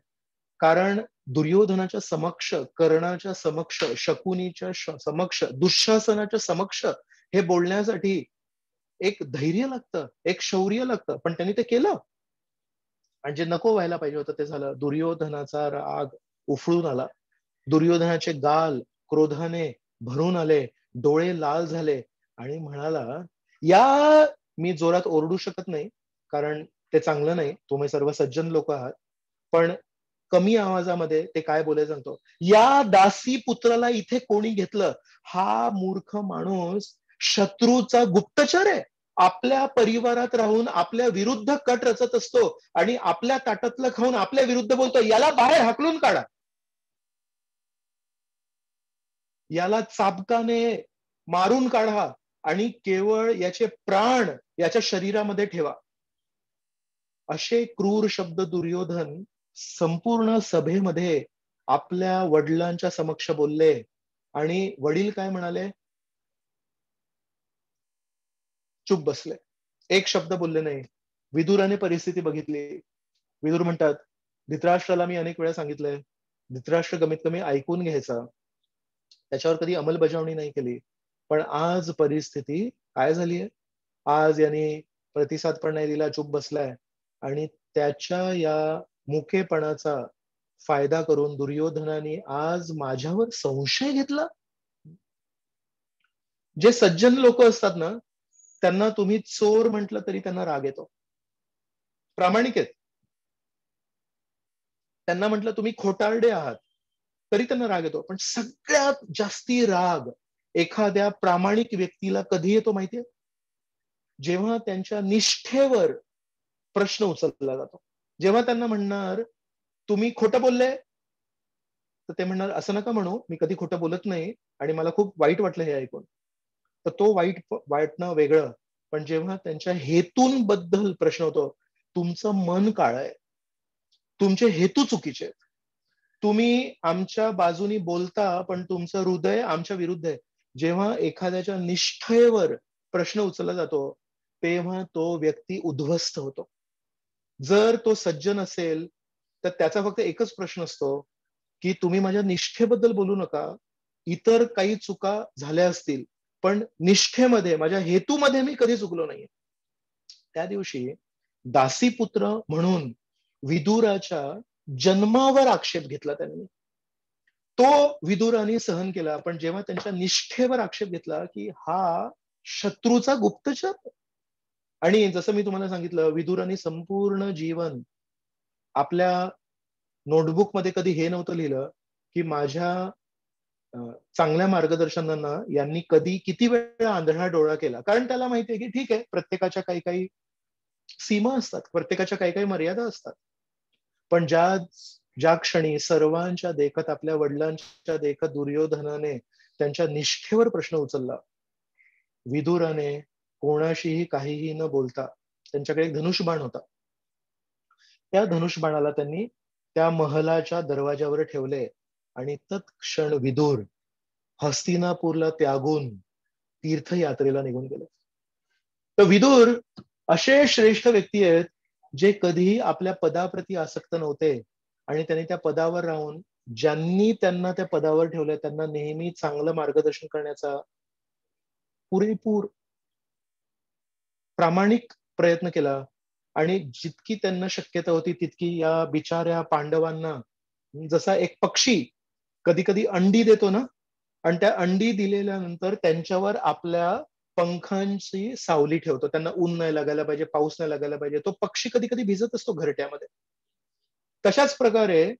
Speaker 1: कारण दुर्योधनाच्या समक्ष, कर्णाच्या समक्ष, शकुनीच्या समक्ष, दुःशासनाच्या समक्ष हे बोलण्यासाठी एक धैर्य लागतं, एक शौर्य लागतं. पण त्यांनी ते केलं आणि जे नको व्हायला पाहिजे होतं ते झालं. दुर्योधनाचा राग उफळून आला. दुर्योधनाचे गाल क्रोधाने भरून आले, डोळे लाल झाले आणि म्हणाला, या मी जोरात ओरडू शकत नाही कारण ते चांगलं नाही, तुम्ही सर्व सज्जन लोक आहात. पण कमी आवाजामध्ये ते काय बोलायचं सांगतो, या दासी पुत्राला इथे कोणी घेतलं? हा मूर्ख माणूस शत्रूचा गुप्तचर आहे. आपल्या परिवारात राहून आपल्या विरुद्ध कट रचत असतो आणि आपल्या ताटातलं खाऊन आपल्या विरुद्ध बोलतो. याला बाहेर हाकलून काढा. याला चाबकाने मारून काढा आणि केवळ याचे प्राण याच्या शरीरामध्ये ठेवा. असे क्रूर शब्द दुर्योधन संपूर्ण सभेमध्ये आपल्या वडिलांच्या समक्ष बोलले. आणि वडील काय म्हणाले? चुप बसले, एक शब्द बोलले नाही. विदुराने परिस्थिती बघितली. विदुर म्हणतात, धृतराष्ट्राला मी अनेक वेळा सांगितलंय, धृतराष्ट्र कमीत कमी ऐकून घ्यायचा, त्याच्यावर कधी अंमलबजावणी नाही केली. पण आज परिस्थिती काय झालीय? आज यांनी प्रतिसाद पण नाही दिला, चुप बसलाय. आणि त्याच्या या मुकेपणाचा फायदा करून दुर्योधनाने आज माझ्यावर संशय घेतला. जे सज्जन लोक असतात ना, त्यांना तुम्ही चोर म्हटलं तरी त्यांना राग येतो. प्रामाणिक आहेत. त्यांना म्हटलं तुम्ही खोटारडे आहात तरी त्यांना राग येतो. पण सगळ्यात जास्ती राग एखाद्या प्रामाणिक व्यक्तीला कधी येतो माहितीये? जेव्हा त्यांच्या निष्ठेवर प्रश्न उचलला जातो. जेव्हा त्यांना म्हणणार तुम्ही खोटं बोलले, तर ते म्हणणार असं नका म्हणू, मी कधी खोटं बोलत नाही आणि मला खूप वाईट वाटलं हे ऐकून. तर तो वाटणं वेगळं. पण जेव्हा त्यांच्या हेतूंबद्दल प्रश्न होतो, तुमचं मन काळं आहे, तुमचे हेतू चुकीचे आहेत, तुम्ही आमच्या बाजूनी बोलता पण तुमचं हृदय आमच्या विरुद्ध आहे. जेव्हा एखाद्याच्या निष्ठेवर प्रश्न उचलला जातो तेव्हा तो व्यक्ती उद्ध्वस्त होतो. जर तो सज्जन असेल तर त्याचा फक्त एकच प्रश्न असतो की तुम्ही माझ्या निष्ठेबद्दल बोलू नका. इतर काही चुका झाल्या असतील पण निष्ठेमध्ये, माझ्या हेतूमध्ये मी कधी चुकलो नाहीये. त्या दिवशी दासीपुत्र म्हणून विदुराच्या जन्मावर आक्षेप घेतला त्यांनी. तो विदुराने सहन केला. पण जेव्हा त्यांच्या निष्ठेवर आक्षेप घेतला की हा शत्रूचा गुप्तचर, आणि जसं मी तुम्हाला सांगितलं, विदुराने संपूर्ण जीवन आपल्या नोटबुक मध्ये कधी हे नव्हतं लिहिलं की माझ्या चांगल्या मार्गदर्शनांना यांनी कधी किती वेळा आंधळा डोळा केला. कारण त्याला माहितीये की ठीक आहे, प्रत्येकाच्या काही काही सीमा असतात, प्रत्येकाच्या काही काही मर्यादा असतात. पण ज्या क्षणी सर्वांच्या देखत, आपल्या वडिलांच्या देखत दुर्योधनाने त्यांच्या निष्ठेवर प्रश्न उचलला, विदुराने कोणाशीही काहीही न बोलता, त्यांच्याकडे एक धनुष्यबाण होता, त्या धनुष्यबाणाला त्यांनी त्या महलाच्या दरवाजावर ठेवले आणि तत्क्षण विदुर हस्तिनापूरला त्यागून तीर्थयात्रेला निघून गेले. तर विदुर असे श्रेष्ठ व्यक्ती आहेत जे कधीही आपल्या पदाप्रती आसक्त नव्हते आणि त्यांनी त्या पदावर राहून ज्यांनी त्यांना त्या पदावर ठेवलं त्यांना नेहमी चांगलं मार्गदर्शन करण्याचा पुरेपूर प्रामाणिक प्रयत्न केला. आणि जितकी त्यांना शक्यता होती तितकी या बिचाऱ्या पांडवांना, जसा एक पक्षी कधी कधी अंडी देतो ना, आणि त्या अंडी दिलेल्यानंतर त्यांच्यावर आपल्या पंखांची सावली ठेवतो, त्यांना ऊन नाही लागायला पाहिजे, पाऊस नाही लागायला पाहिजे, तो पक्षी कधी कधी भिजत असतो घरट्यामध्ये. तशाच प्रकारे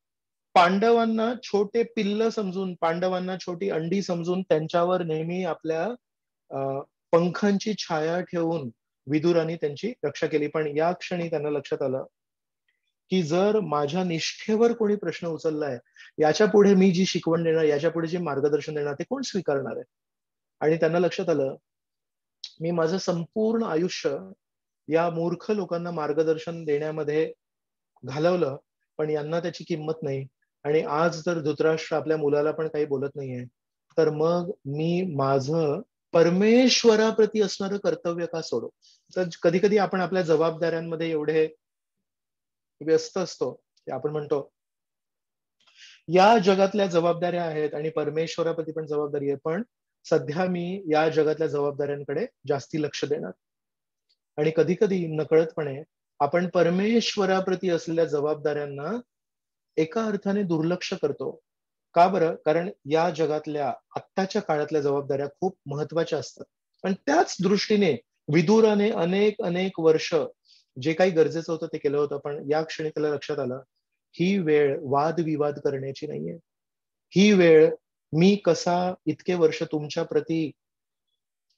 Speaker 1: पांडवांना छोटे पिल्ल समजून, पांडवांना छोटी अंडी समजून त्यांच्यावर नेहमी आपल्या पंखांची छाया ठेवून विदुराने त्यांची रक्षा केली. पण या क्षणी त्यांना लक्षात आलं की जर माझ्या निष्ठेवर कोणी प्रश्न उचललाय, याच्या पुढे मी जी शिकवण देणार, याच्या पुढे जे मार्गदर्शन देणार, ते कोण स्वीकारणार आहे? आणि त्यांना लक्षात आलं, मी माझं संपूर्ण आयुष्य या मूर्ख लोकांना मार्गदर्शन देण्यामध्ये घालवलं, पण यांना त्याची किंमत नाही. आणि आज जर धृतराष्ट्र आपल्या मुलाला पण काही बोलत नाहीये, तर मग मी माझं परमेश्वराप्रती असणारं कर्तव्य का सोडू? तर कधी कधी आपण आपल्या जबाबदाऱ्यांमध्ये एवढे व्यस्त असतो की आपण म्हणतो या जगातल्या जबाबदाऱ्या आहेत आणि परमेश्वराप्रती पण जबाबदारी आहे, पण सध्या मी या जगातल्या जबाबदाऱ्यांकडे जास्ती लक्ष देणार. आणि कधी कधी नकळतपणे आपण परमेश्वराप्रती असलेल्या जबाबदाऱ्यांना एका अर्थाने दुर्लक्ष करतो. का बरं? कारण या जगातल्या आत्ताच्या काळातल्या जबाबदाऱ्या खूप महत्वाच्या असतात. पण त्याच दृष्टीने विदुराने अनेक अनेक वर्ष जे काही गरजेचं होतं ते केलं होतं, पण या क्षणी त्याला लक्षात आलं, ही वेळ वादविवाद करण्याची नाहीये. ही वेळ मी कसा इतके वर्ष तुमच्या प्रती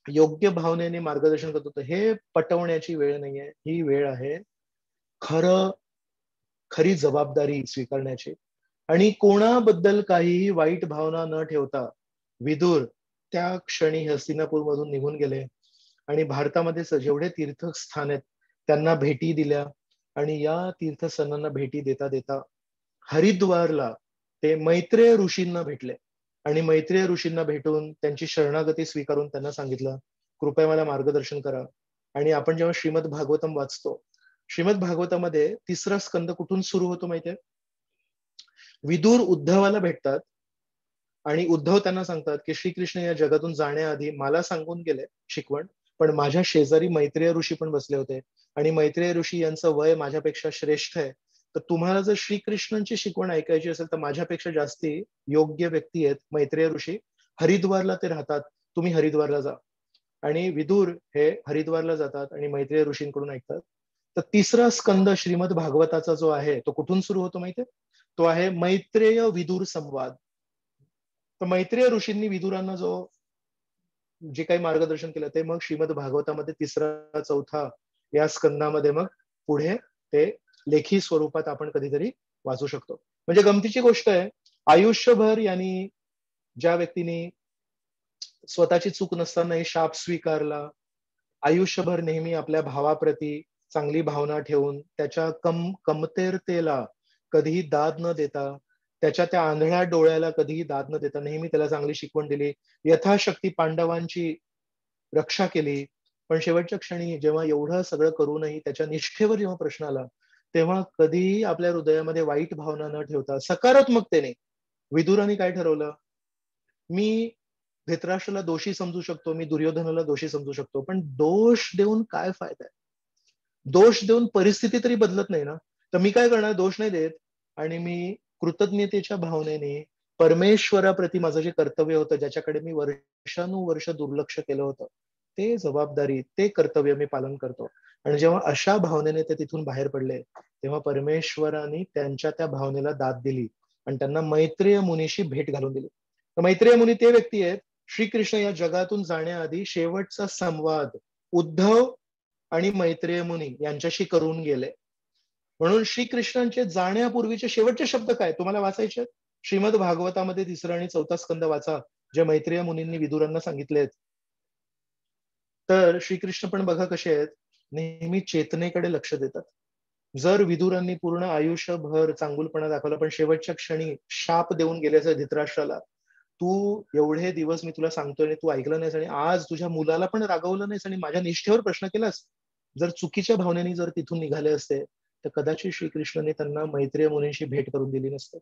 Speaker 1: योग्य भावनेने मार्गदर्शन करत होतो हे पटवण्याची वेळ नाहीये. ही वेळ आहे खरं खरी जबाबदारी स्वीकारण्याची. आणि कोणाबद्दल काहीही वाईट भावना न ठेवता विदुर त्या क्षणी हस्तिनापूर मधून निघून गेले आणि भारतामध्ये जेवढे तीर्थस्थान आहेत त्यांना भेटी दिल्या. आणि या तीर्थस्थानांना भेटी देता देता हरिद्वारला ते मैत्रेय ऋषींना भेटले. आणि मैत्रेय ऋषींना भेटून त्यांची शरणागती स्वीकारून त्यांना सांगितलं, कृपया मला मार्गदर्शन करा. आणि आपण जेव्हा श्रीमद भागवतम वाचतो, श्रीमद भागवतामध्ये तिसरा स्कंद कुठून सुरू होतो माहितीये? विदुर उद्धवाला भेटतात आणि उद्धव त्यांना सांगतात की श्रीकृष्ण या जगातून जाण्याआधी मला सांगून गेले शिकवण, पण माझ्या शेजारी मैत्रेय ऋषी पण बसले होते आणि मैत्रेय ऋषी यांचं वय माझ्यापेक्षा श्रेष्ठ आहे. तर तुम्हाला जर श्रीकृष्णांची शिकवण ऐकायची असेल तर माझ्यापेक्षा जास्ती योग्य व्यक्ती आहेत मैत्रेय ऋषी. हरिद्वारला ते राहतात, तुम्ही हरिद्वारला जा. आणि विदुर हे हरिद्वारला जातात आणि मैत्रेय ऋषींकडून ऐकतात. तर तिसरा स्कंद श्रीमद भागवताचा जो आहे तो कुठून सुरू होतो माहितीये? तो आहे मैत्रेय विदुर संवाद. तर मैत्रेय ऋषींनी विदुरांना जो जे काही मार्गदर्शन केलं ते मग श्रीमद भागवतामध्ये तिसरा चौथा या स्कंदामध्ये मग पुढे ते लेखी स्वरूपात आपण कधीतरी वाचू शकतो. म्हणजे गमतीची गोष्ट आहे, आयुष्यभर यांनी ज्या व्यक्तीने स्वतःची चूक नसतानाही शाप स्वीकारला, आयुष्यभर नेहमी आपल्या भावाप्रती चांगली भावना ठेवून त्याच्या कमतेरतेला कधीही दाद न देता, त्याच्या त्या आंधळ्या डोळ्याला कधीही दाद न देता नेहमी त्याला चांगली शिकवण दिली, यथाशक्ती पांडवांची रक्षा केली. पण शेवटच्या क्षणी जेव्हा एवढं सगळं करूनही त्याच्या निष्ठेवर जेव्हा प्रश्न आला, तेव्हा कधीही आपल्या हृदयामध्ये वाईट भावना न ठेवता सकारात्मकतेने विदुराने काय ठरवलं, मी धृतराष्ट्राला दोषी समजू शकतो, मी दुर्योधनाला दोषी समजू शकतो, पण दोष देऊन काय फायदा आहे? दोष देऊन परिस्थिती तरी बदलत नाही ना. तर मी काय करणार, दोष नाही देत आणि मी कृतज्ञतेच्या भावनेने परमेश्वराप्रती माझं जे कर्तव्य होतं, ज्याच्याकडे मी वर्षानुवर्ष दुर्लक्ष केलं होतं, ते जबाबदारी, ते कर्तव्य मी पालन करतो. आणि जेव्हा अशा भावनेने ते तिथून बाहेर पडले, तेव्हा परमेश्वराने त्यांच्या त्या भावनेला दाद दिली आणि त्यांना मैत्रेय मुनीशी भेट घालून दिली. तर मैत्रेय मुनी ते व्यक्ती आहेत, श्रीकृष्ण या जगातून जाण्याआधी शेवटचा संवाद उद्धव आणि मैत्रेय मुनी यांच्याशी करून गेले. म्हणून श्रीकृष्णांचे जाण्यापूर्वीचे शेवटचे शब्द काय तुम्हाला वाचायचे? श्रीमद भागवतामध्ये तिसरा आणि चौथा स्कंद वाचा, जे मैत्रेय मुनींनी विदुरांना सांगितलेत. तर श्रीकृष्ण पण बघा कसे आहेत, नेहमी चेतनेकडे लक्ष देतात. जर विदुरांनी पूर्ण आयुष्यभर चांगुलपणा दाखवला, पण शेवटच्या क्षणी शाप देऊन गेल्याचं धृतराष्ट्राला, तू एवढे दिवस मी तुला सांगतोय आणि तू ऐकलं नाहीस आणि आज तुझ्या मुलाला पण रागवलं नाहीस आणि माझ्या निष्ठेवर प्रश्न केलास. जर चुकीच्या भावनेने जर तिथून निघाले असते तर कदाचित श्रीकृष्णाने त्यांना मैत्रेय मुनींशी भेट करून दिली नसते.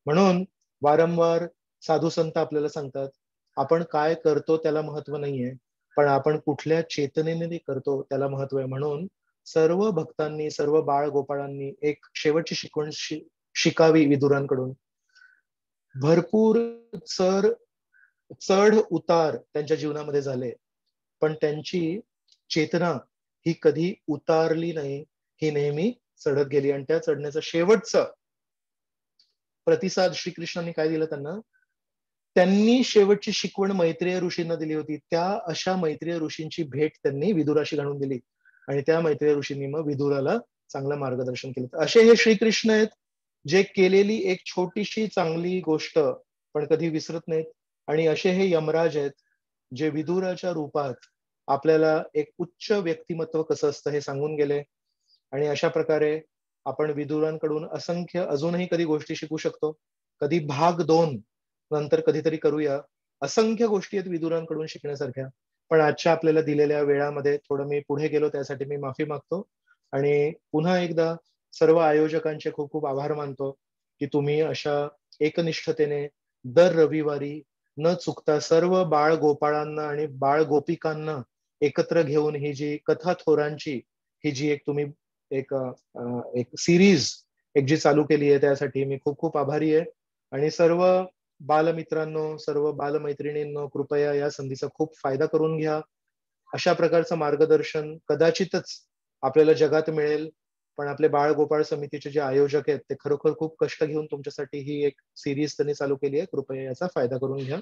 Speaker 1: म्हणून वारंवार साधू संत आपल्याला सांगतात, आपण काय करतो त्याला महत्व नाहीये, पण आपण कुठल्या चेतनेने ते करतो त्याला महत्व आहे. म्हणून सर्व भक्तांनी, सर्व बाळ गोपाळांनी एक शेवटची शिकवण शिकावी विदुरांकडून. भरपूर चर चढ उतार त्यांच्या जीवनामध्ये झाले, पण त्यांची चेतना ही कधी उतारली नाही, ही नेहमी चढत गेली. आणि त्या चढण्याचा शेवटचा प्रतिसाद श्रीकृष्णांनी काय दिलं त्यांना, त्यांनी शेवटची शिकवण मैत्रेय ऋषींना दिली होती, त्या अशा मैत्रेय ऋषींची भेट त्यांनी विदुराशी घालून दिली आणि त्या मैत्रेय ऋषींनी मग विदुराला चांगलं मार्गदर्शन केलं. असे हे श्रीकृष्ण आहेत, जे केलेली एक छोटीशी चांगली गोष्ट पण कधी विसरत नाहीत. आणि असे हे यमराज आहेत, जे विदुराच्या रूपात आपल्याला एक उच्च व्यक्तिमत्व कसं असतं हे सांगून गेले. आणि अशा प्रकारे आपण विदुरांकडून असंख्य अजूनही कधी गोष्टी शिकू शकतो. कधी भाग 2 नंतर कधीतरी करूया. असंख्य गोष्टी आहेत विदुरांकडून शिकण्यासारख्या. पण आजच्या आपल्याला दिलेल्या वेळामध्ये थोडं मी पुढे गेलो, त्यासाठी मी माफी मागतो. आणि पुन्हा एकदा सर्व आयोजकांचे खूप खूप आभार मानतो, की तुम्ही अशा एकनिष्ठतेने दर रविवारी न चुकता सर्व बाळ गोपाळांना आणि बाळ गोपिकांना एकत्र घेऊन ही जी कथा थोरांची ही जी एक तुम्ही एक सिरीज एक जी चालू केली आहे, त्यासाठी मी खूप खूप आभारी आहे. आणि सर्व बालमित्रांनो, सर्व बालमैत्रिणींनो, कृपया या संधीचा खूप फायदा करून घ्या. अशा प्रकारचं मार्गदर्शन कदाचितच आपल्याला जगात मिळेल. पण आपले बाळ गोपाळ समितीचे जे आयोजक आहेत ते खरोखर खूप कष्ट घेऊन तुमच्यासाठी ही एक सिरीज त्यांनी चालू केली आहे. कृपया याचा फायदा करून घ्या.